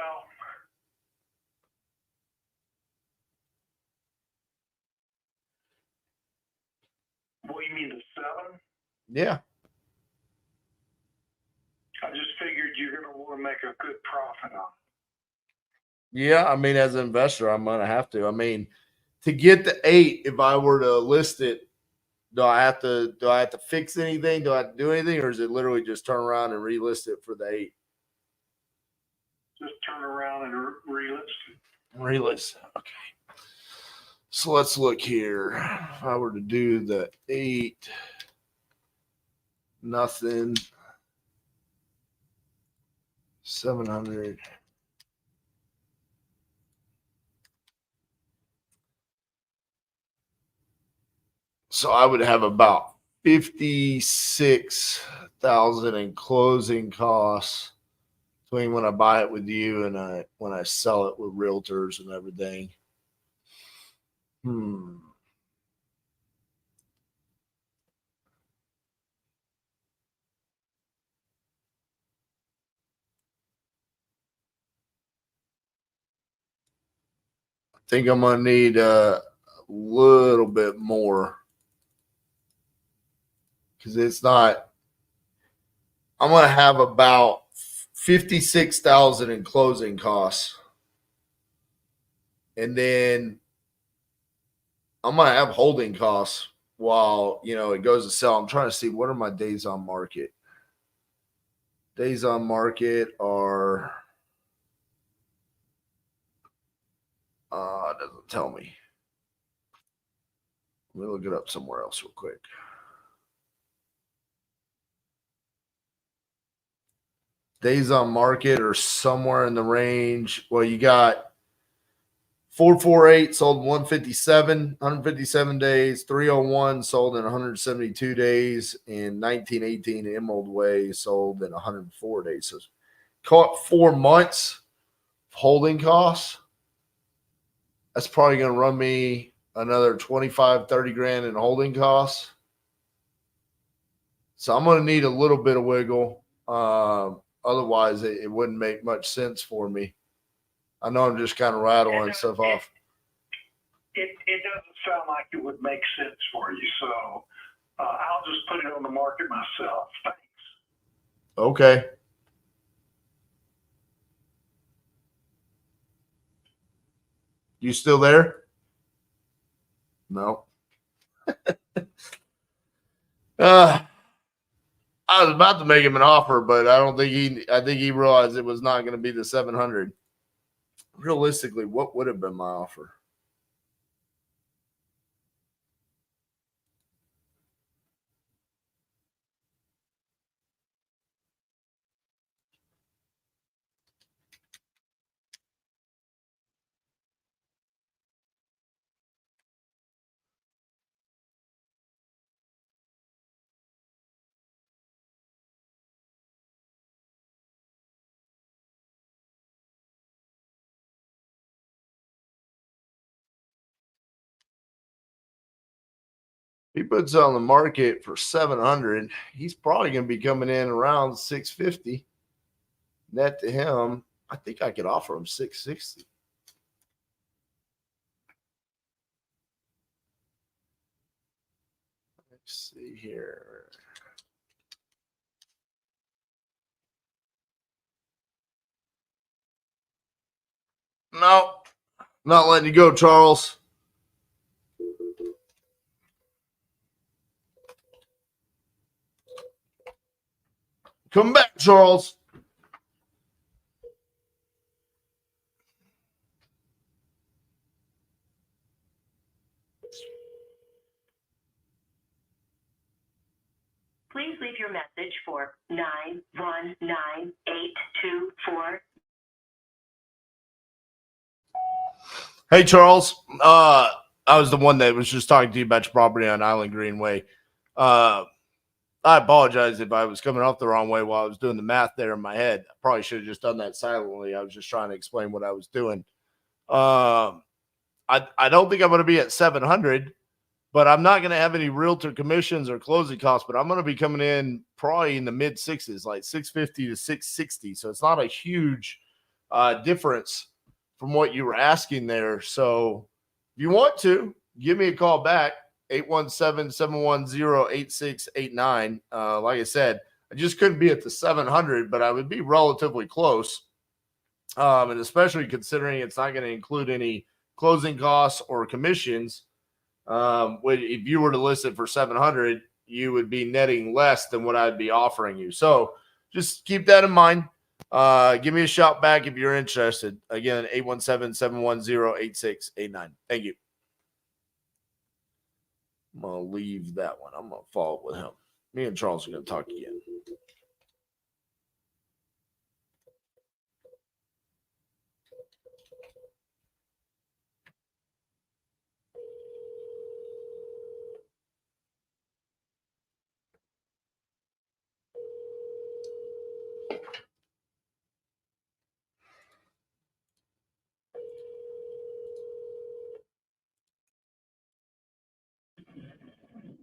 S4: what you mean the 7?
S2: Yeah.
S4: I just figured you're going to want to make a good profit on it.
S2: Yeah. I mean, as an investor, I'm going to have to. I mean, to get the 8, if I were to list it, do I have to fix anything? Do I have to do anything? Or is it literally just turn around and relist it for the 8?
S4: Just turn around and relist it.
S2: Relist. Okay. So let's look here. If I were to do the 8, nothing, 700. So I would have about 56,000 in closing costs between when I buy it with you and when I sell it with realtors and everything. I think I'm gonna need a little bit more because it's not. I'm gonna have about 56,000 in closing costs, and then I'm gonna have holding costs while it goes to sell. I'm trying to see what are my days on market. Days on market are it doesn't tell me. Let me look it up somewhere else real quick. Days on market are somewhere in the range. Well, you got 448 sold in 157 days, 301 sold in 172 days, and 1918 Emerald Way sold in 104 days. So call it 4 months of holding costs. That's probably going to run me another 25, 30 grand in holding costs. So I'm going to need a little bit of wiggle. Otherwise, it wouldn't make much sense for me. I know I'm just kind of rattling stuff off.
S4: It doesn't sound like it would make sense for you, so I'll just put it on the market myself. Thanks.
S2: Okay. You still there? No. I was about to make him an offer, but I think he realized it was not going to be the 700. Realistically, what would have been my offer? He puts it on the market for 700. He's probably going to be coming in around 650 net to him. I think I could offer him 660. Let's see here. No, not letting you go, Charles. Come back, Charles.
S6: Please leave your message for 919824.
S2: Hey, Charles. I was the one that was just talking to you about your property on Island Greenway. I apologize if I was coming off the wrong way while I was doing the math there in my head. I probably should have just done that silently. I was just trying to explain what I was doing. I don't think I'm going to be at 700, but I'm not going to have any realtor commissions or closing costs, but I'm going to be coming in probably in the mid sixes, like 650 to 660. So it's not a huge difference from what you were asking there. So if you want to, give me a call back, 817-710-8689. Like I said, I just couldn't be at the 700, but I would be relatively close. And especially considering it's not going to include any closing costs or commissions. If you were to list it for 700, you would be netting less than what I'd be offering you. So just keep that in mind. Give me a shout back if you're interested. Again, 817-710-8689. Thank you. I'm going to leave that one. I'm going to follow up with him. Me and Charles are going to talk again.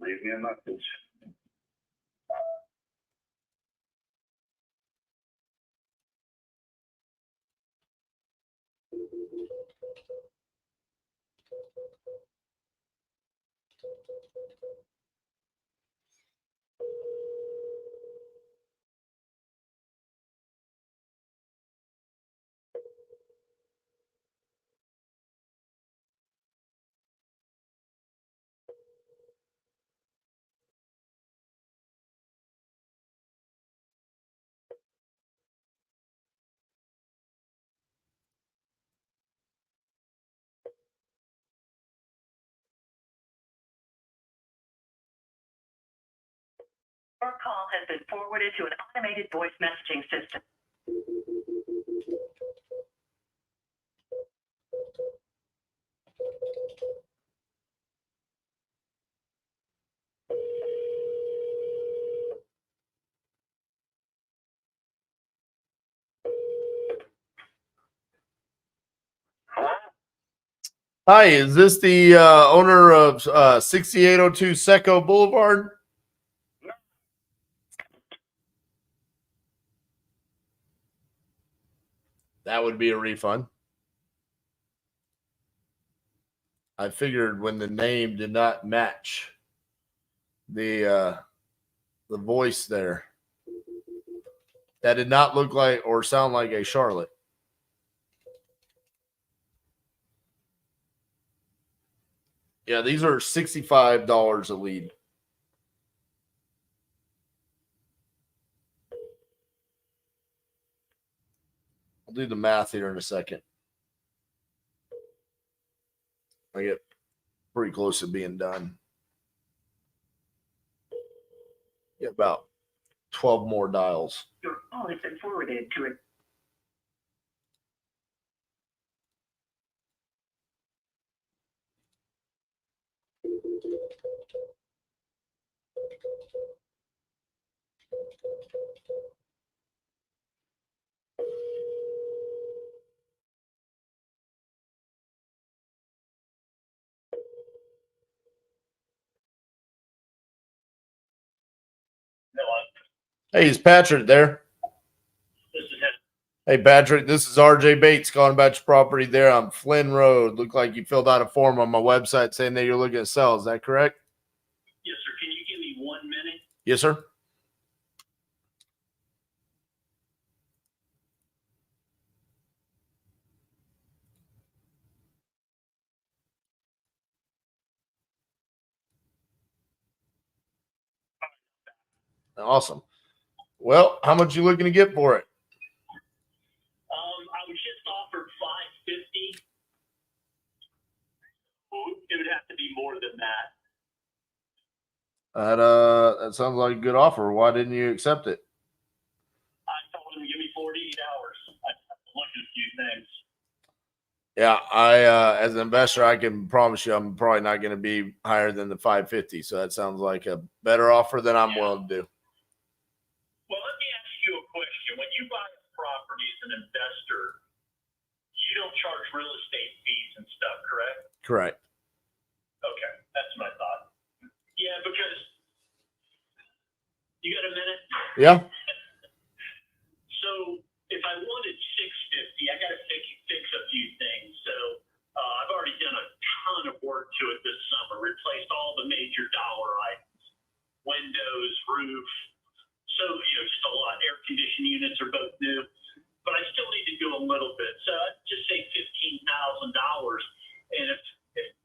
S4: Leave me a message.
S6: Your call has been forwarded to an automated voice messaging system.
S2: Hi, is this the owner of 6802 Seco Boulevard? That would be a refund. I figured when the name did not match the voice there, that did not look like or sound like a Charlotte. Yeah, these are $65 a lead. I'll do the math here in a second. I get pretty close to being done. Get about 12 more dials.
S6: Your call has been forwarded to a
S2: Hey, is Patrick there?
S4: This is him.
S2: Hey, Patrick, this is RJ Bates calling about your property there on Flynn Road. Looked like you filled out a form on my website saying that you're looking to sell. Is that correct?
S4: Yes, sir. Can you give me 1 minute?
S2: Yes, sir. Awesome. Well, how much you looking to get for it?
S4: I was just offered $550. It would have to be more than that.
S2: That sounds like a good offer. Why didn't you accept it?
S4: I told him give me 48 hours. I have to look at a few things.
S2: Yeah, as an investor, I can promise you I'm probably not going to be higher than the 550. So that sounds like a better offer than I'm willing to do.
S4: Well, let me ask you a question. When you buy a property as an investor, you don't charge real estate fees and stuff, correct?
S2: Correct.
S4: Okay, that's what I thought. Yeah, because you got a minute?
S2: Yeah.
S4: So if I wanted 650, I got to fix a few things. So I've already done a ton of work to it this summer. Replaced all the major dollar items, windows, roof. So just a lot. Air conditioning units are both new, but I still need to do a little bit. So I'd just say $15,000, and if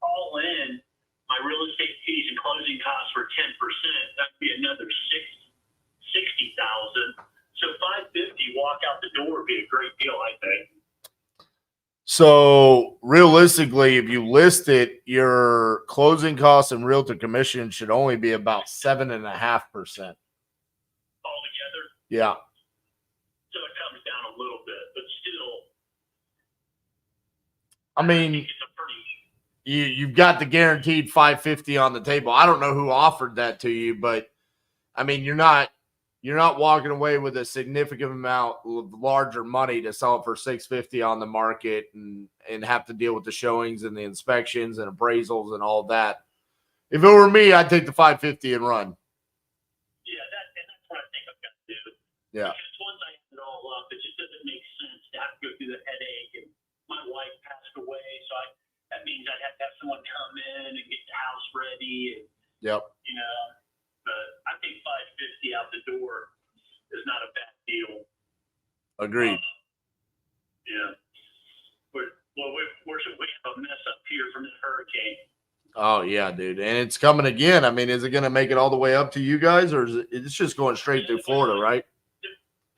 S4: all in, my real estate fees and closing costs were 10%, that'd be another $60,000. So 550 walk out the door would be a great deal, I think.
S2: So realistically, if you list it, your closing costs and realtor commission should only be about 7.5%.
S4: Altogether.
S2: Yeah.
S4: So it comes down a little bit, but still.
S2: I mean,
S4: think it's a pretty.
S2: you've got the guaranteed 550 on the table. I don't know who offered that to you, but I mean, you're not walking away with a significant amount of larger money to sell it for 650 on the market and have to deal with the showings and the inspections and appraisals and all that. If it were me, I'd take the 550 and run.
S4: Yeah, that's what I think I've got to do.
S2: Yeah.
S4: Because once I add it all up, it just doesn't make sense to have to go through the headache. And my wife passed away, so that means I'd have to have someone come in and get the house ready. And,
S2: Yep.
S4: But I think 550 out the door is not a bad deal.
S2: Agreed.
S4: Yeah. We have a mess up here from the hurricane.
S2: Oh yeah, dude. And it's coming again. I mean, is it going to make it all the way up to you guys, or it's just going straight through Florida, right?
S4: It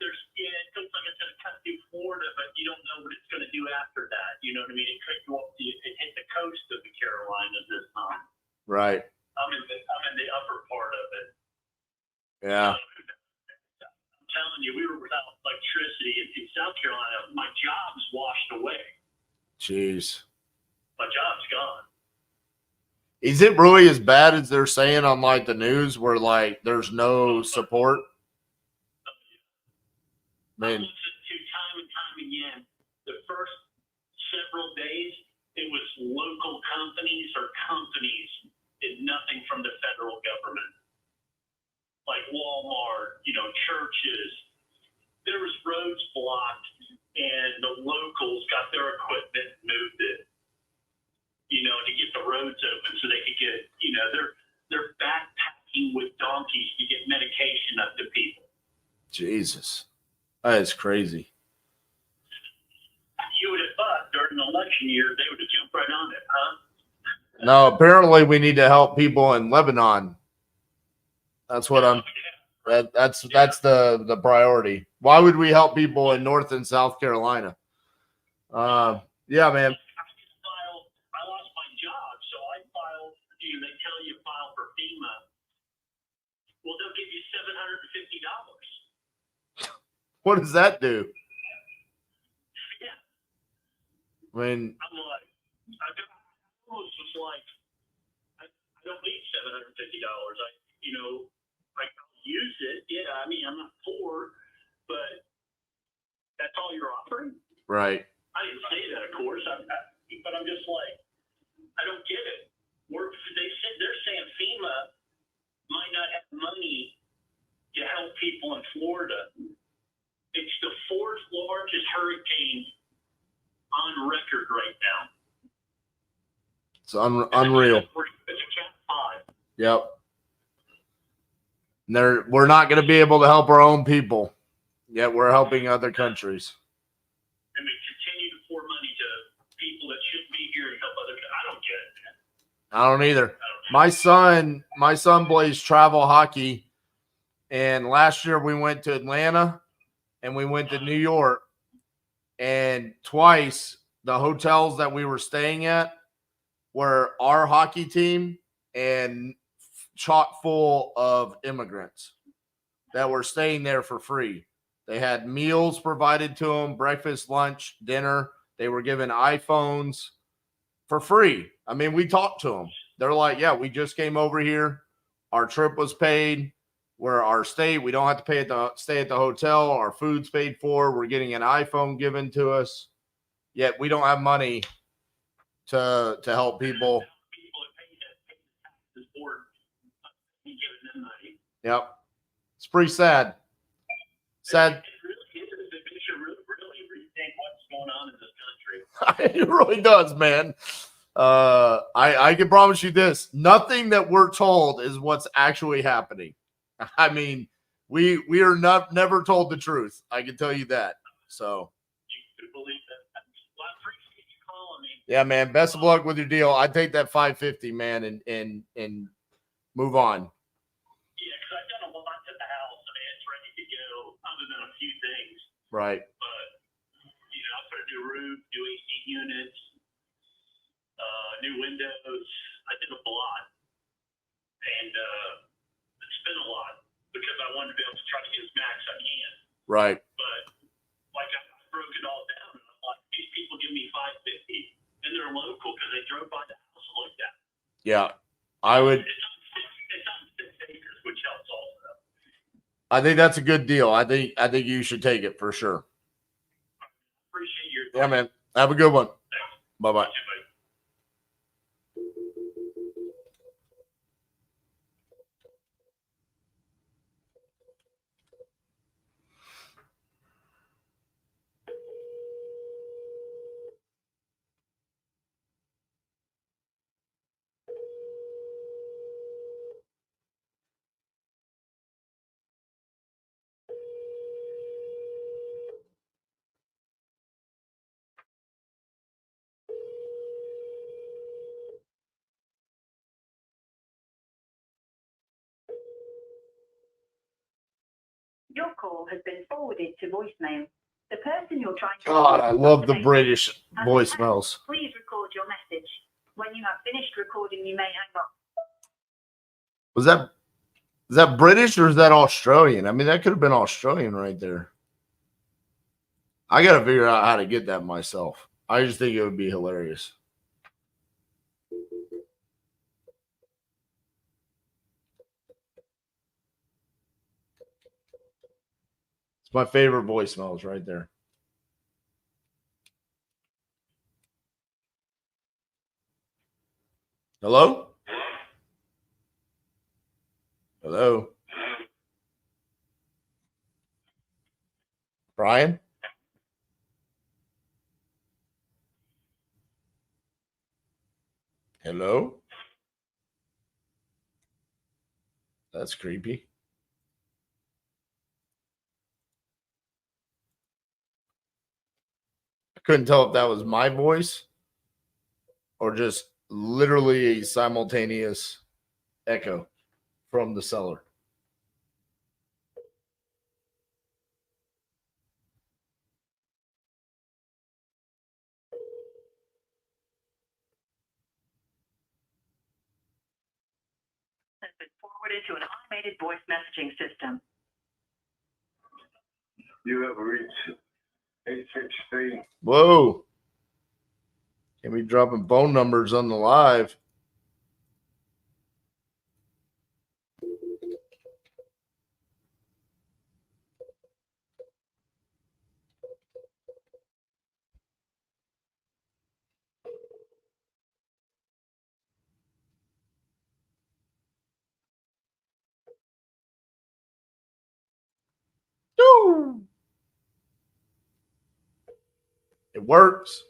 S4: looks like it's going to cut through Florida, but you don't know what it's going to do after that. You know what I mean? It could go up it hit the coast of the Carolinas this time.
S2: Right.
S4: I'm in the upper part of it.
S2: Yeah.
S4: I'm telling you, we were without electricity in South Carolina. My job's washed away.
S2: Jeez.
S4: My job's gone.
S2: Is it really as bad as they're saying on like the news where like there's no support?
S4: I listened to time and time again. The first several days, it was local companies did nothing from the federal government. Like Walmart, churches. There was roads blocked and the locals got their equipment, moved it, to get the roads open so they could get, they're backpacking with donkeys to get medication up to people.
S2: Jesus. That is crazy.
S4: You would have thought during the election year they would have jumped right on it, huh?
S2: No, apparently we need to help people in Lebanon. That's what that's the priority. Why would we help people in North and South Carolina? Yeah, man.
S4: I lost my job, so I filed. They tell you file for FEMA. Well, they'll give you $750.
S2: What does that do?
S4: Yeah.
S2: When
S4: I'm like, I almost was like, I don't need $750. I use it. Yeah, I mean, I'm not poor, but that's all you're offering?
S2: right.
S4: I didn't say that, of course. But I'm just like, I don't get it. They're saying FEMA might not have money to help people in Florida. It's the fourth largest hurricane on record right now.
S2: It's unreal.
S4: It's a Cat 5.
S2: Yep. We're not going to be able to help our own people, yet we're helping other countries.
S4: And we continue to pour money to people that shouldn't be here and help other. I don't get it, man.
S2: I don't either. My son plays travel hockey, and last year we went to Atlanta and we went to New York, and twice the hotels that we were staying at were our hockey team and chock full of immigrants that were staying there for free. They had meals provided to them, breakfast, lunch, dinner. They were given iPhones for free. I mean, we talked to them. They're like, yeah, we just came over here. Our trip was paid. We're our stay. We don't have to stay at the hotel. Our food's paid for. We're getting an iPhone given to us. yet we don't have money to help people.
S7: People that pay the taxes for giving them money.
S2: Yep. It's pretty sad. Sad.
S7: It really is. It makes you really rethink what's going on in this country.
S2: It really does, man. I can promise you this. Nothing that we're told is what's actually happening. I mean, we are never told the truth. I can tell you that. So
S7: You could believe that. Well, I appreciate you calling me.
S2: yeah, man. Best of luck with your deal. I take that 550, man, and move on.
S7: Yeah, because I've done a lot to the house. I mean, it's ready to go, other than a few things.
S2: Right.
S7: But I put a new roof, new AC units, new windows. I did a lot, and it's been a lot because I wanted to be able to try to get as max I can.
S2: Right.
S7: But like I broke it all down, and I'm like, these people give me $550, and they're local because they drove by the house and looked at it.
S2: Yeah. I would.
S7: It's on 6 acres, which helps also.
S2: I think that's a good deal. I think you should take it for sure.
S7: Appreciate your
S2: Yeah, man. Have a good one. Bye bye.
S6: Your call has been forwarded to voicemail. The person you're trying to
S2: God, I love the
S6: call
S2: British
S6: at the
S2: voicemails.
S6: tone, please record your message. When you have finished recording, you may hang up.
S2: Is that British or is that Australian? I mean, that could have been Australian right there. I got to figure out how to get that myself. I just think it would be hilarious. It's my favorite voicemails right there. Hello? Hello? Brian? Hello? That's creepy. I couldn't tell if that was my voice or just literally a simultaneous echo from the cellar.
S6: Has been forwarded to an automated voice messaging system.
S3: You have reached 863.
S2: Whoa. Can't be dropping phone numbers on the live. Woo. It works.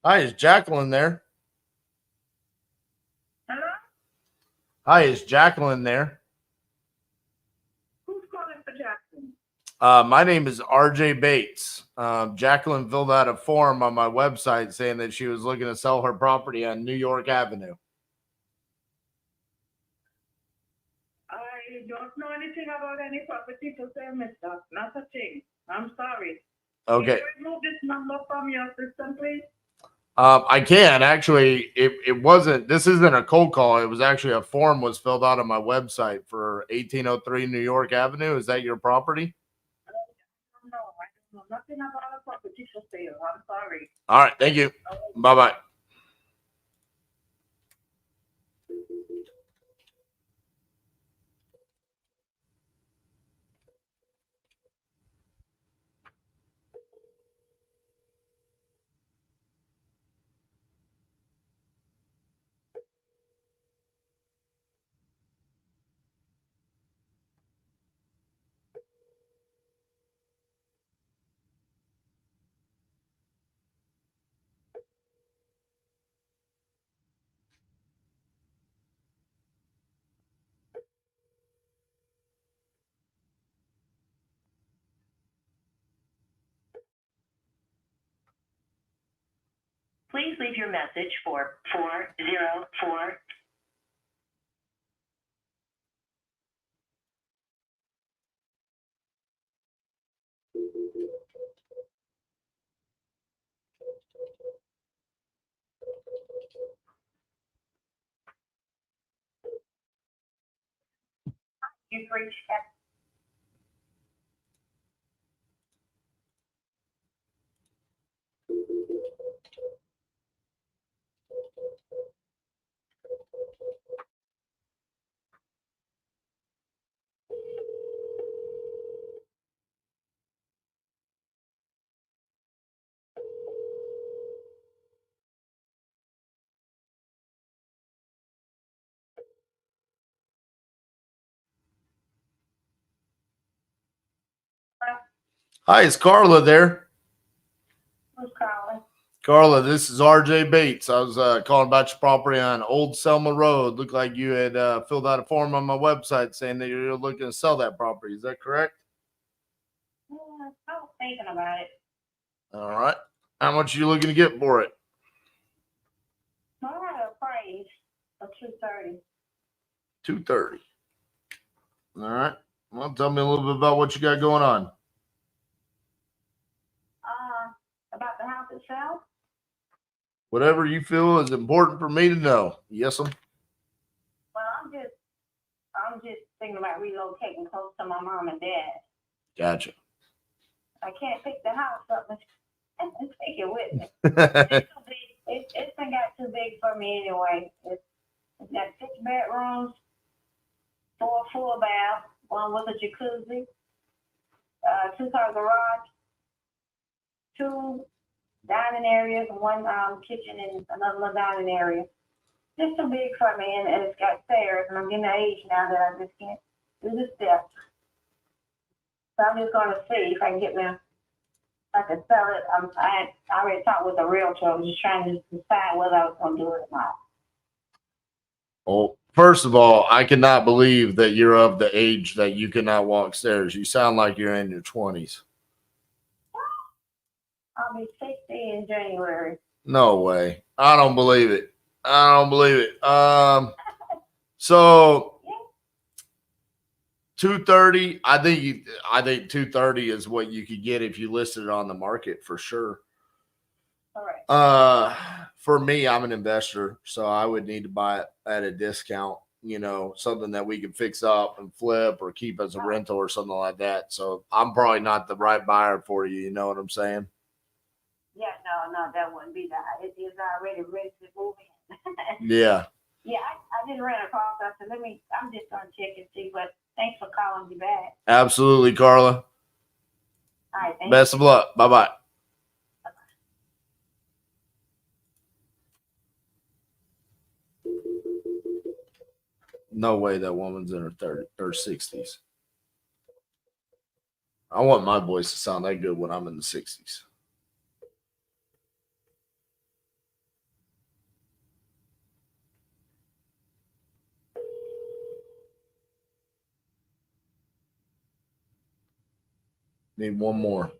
S2: Hi, is Jacqueline there?
S5: Hello?
S2: Hi, is Jacqueline there?
S5: Who's calling for Jackson?
S2: My name is RJ Bates. Jacqueline filled out a form on my website saying that she was looking to sell her property on New York Avenue.
S5: I don't know anything about any property to sell, mister. Not a thing. I'm sorry.
S2: Okay.
S5: Can you remove this number from your system, please?
S2: I can actually. It wasn't. This isn't a cold call. It was actually a form was filled out on my website for 1803 New York Avenue. Is that your property?
S5: No, I don't know nothing about a property for sale. I'm sorry.
S2: All right. Thank you. Bye bye.
S6: Please leave your message for 404. You've reached
S2: Hi, is Carla there?
S5: Who's calling?
S2: Carla, this is RJ Bates. I was calling about your property on Old Selma Road. Looked like you had filled out a form on my website saying that you're looking to sell that property. Is that correct?
S5: I was thinking about it.
S2: All right. How much are you looking to get for it?
S5: I had a price of 230.
S2: 230. All right. Well, tell me a little bit about what you got going on.
S5: About the house itself?
S2: Whatever you feel is important for me to know. Yes, ma'am.
S5: Well, I'm just thinking about relocating close to my mom and dad.
S2: Gotcha.
S5: I can't pick the house up and take it with me. It's too big. It's been got too big for me anyway. It's got 6 bedrooms, 4 full baths, 1 with a jacuzzi, 2-car garage, 2 dining areas, 1 kitchen and another little dining area. Just too big for me, and it's got stairs, and I'm getting the age now that I just can't do the steps. So I'm just going to see if I can get me, if I can sell it. I already talked with the realtor. I'm just trying to decide whether I was going to do it or not.
S2: Well, first of all, I cannot believe that you're of the age that you cannot walk stairs. You sound like you're in your 20s.
S5: I'll be 60 in January.
S2: No way. I don't believe it. I don't believe it. So 230, I think 230 is what you could get if you listed it on the market for sure.
S5: All right.
S2: For me, I'm an investor, so I would need to buy it at a discount, something that we can fix up and flip or keep as a rental or something like that. So I'm probably not the right buyer for you. You know what I'm saying?
S5: Yeah, no, that wouldn't be that. It is already ready to move in.
S2: Yeah.
S5: Yeah, I just ran across. I said, I'm just going to check and see, but thanks for calling me back.
S2: Absolutely, Carla.
S5: All right, thanks.
S2: Best of luck. Bye-bye. No way that woman's in her 30s or 60s. I want my voice to sound that good when I'm in the 60s. Need one more.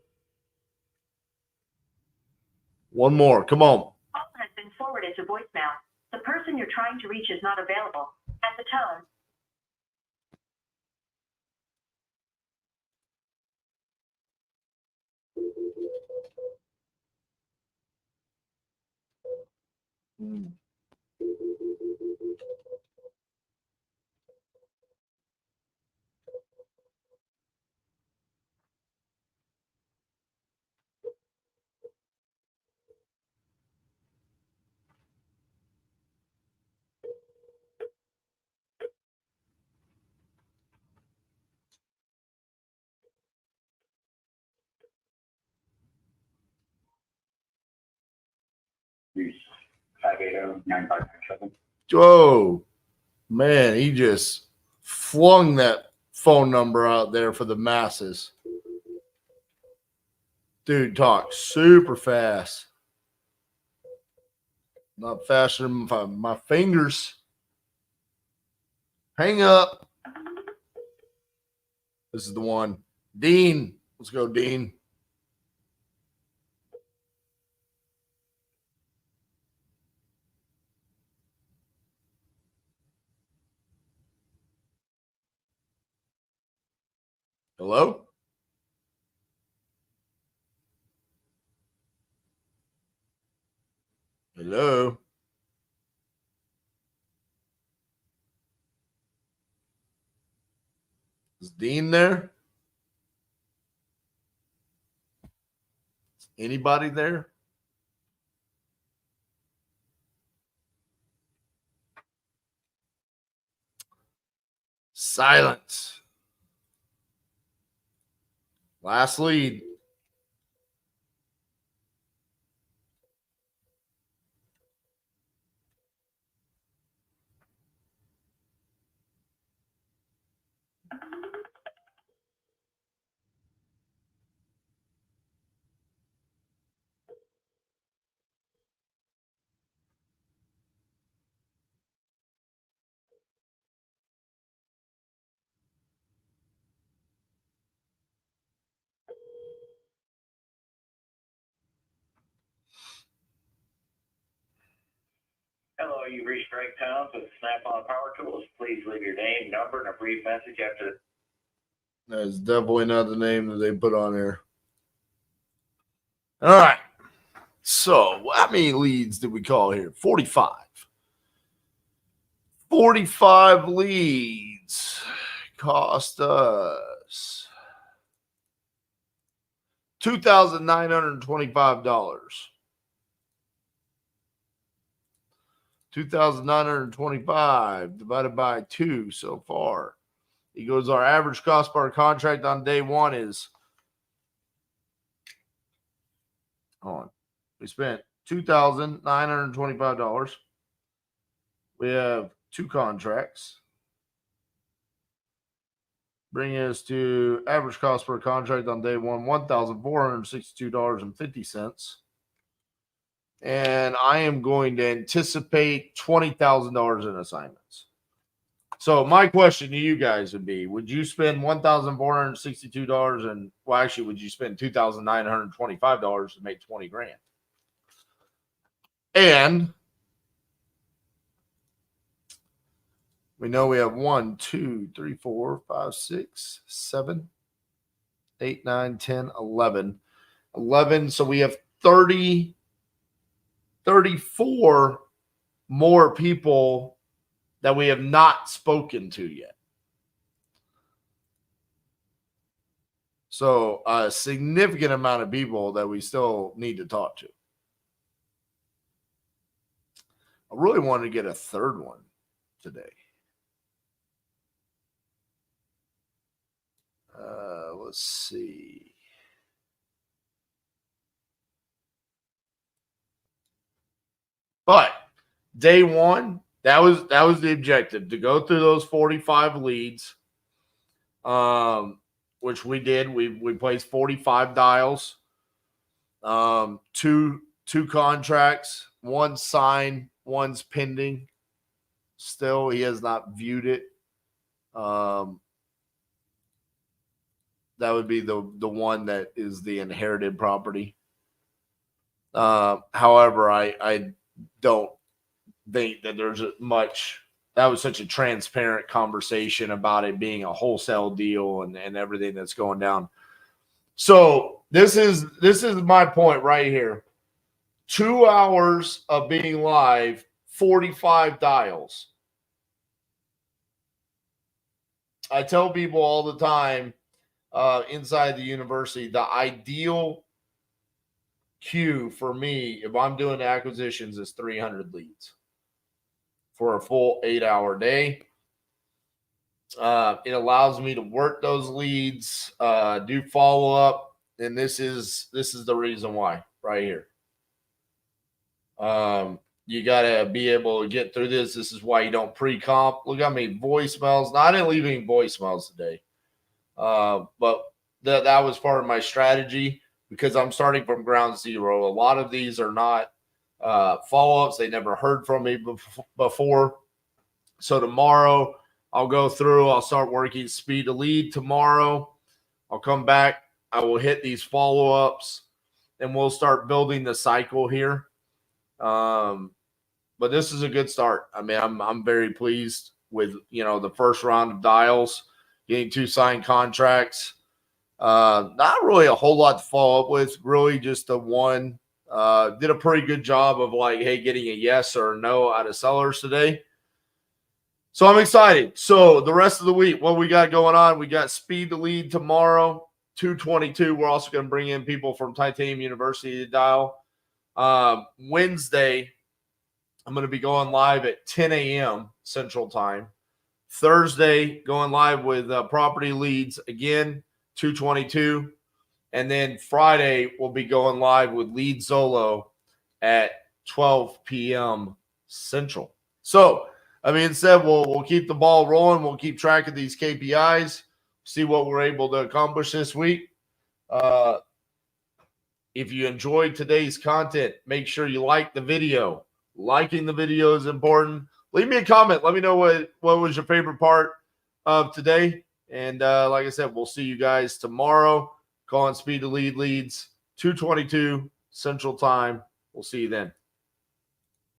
S2: One more. Come on.
S6: Call has been forwarded to voicemail. The person you're trying to reach is not available. At the tone,
S4: Use 580-9597.
S2: Whoa, man, he just flung that phone number out there for the masses. Dude talks super fast. Not faster than my fingers. Hang up. This is the one. Dean. Let's go, Dean. Hello? Hello? Is Dean there? Anybody there? Silence. Last lead.
S7: Hello, you've reached Greg Towns with Snap-on Power Tools. Please leave your name, number, and a brief message after.
S2: That's definitely not the name that they put on there. All right. So, how many leads did we call here? 45. 45 leads cost us $2,925. $2,925 divided by 2 so far. He goes, our average cost per contract on day one is, hold on, we spent $2,925. We have 2 contracts, bringing us to average cost per contract on day one, $1,462.50. And I am going to anticipate $20,000 in assignments. So my question to you guys would be, would you spend $1,462 and, well, actually, would you spend $2,925 to make 20 grand? And we know we have 1, 2, 3, 4, 5, 6, 7, 8, 9, 10, 11. 11. So we have 34 more people that we have not spoken to yet. So a significant amount of people that we still need to talk to. I really wanted to get a third one today. Let's see. But day one, that was the objective, to go through those 45 leads, which we did. We placed 45 dials, 2 contracts, 1 signed, 1's pending. Still, he has not viewed it. That would be the one that is the inherited property. However, I don't think that there's much. That was such a transparent conversation about it being a wholesale deal and everything that's going down. So this is my point right here. 2 hours of being live, 45 dials. I tell people all the time inside the university, the ideal queue for me, if I'm doing acquisitions, is 300 leads for a full 8-hour day. It allows me to work those leads, do follow up, and this is the reason why right here. You got to be able to get through this. This is why you don't pre-comp. Look how many voicemails. No, I didn't leave any voicemails today. But that was part of my strategy because I'm starting from ground zero. A lot of these are not follow-ups. They never heard from me before. So tomorrow I'll go through. I'll start working speed to lead tomorrow. I'll come back. I will hit these follow-ups, and we'll start building the cycle here. But this is a good start. I mean, I'm very pleased with, the first round of dials, getting 2 signed contracts. Not really a whole lot to follow up with, really just the one. Did a pretty good job of getting a yes or a no out of sellers today. So I'm excited. So the rest of the week, what we got going on, we got speed to lead tomorrow, 222. We're also going to bring in people from Titanium University to dial. Wednesday, I'm going to be going live at 10 a.m. Central Time. Thursday, going live with PropertyLeads again, 222. And then Friday, we'll be going live with Lead Zolo at 12 p.m. Central. So, that being said, we'll keep the ball rolling. We'll keep track of these KPIs, see what we're able to accomplish this week. If you enjoyed today's content, make sure you like the video. Liking the video is important. Leave me a comment. Let me know what was your favorite part of today. And like I said, we'll see you guys tomorrow. Calling Speed to Lead Leads, 222 Central Time. We'll see you then.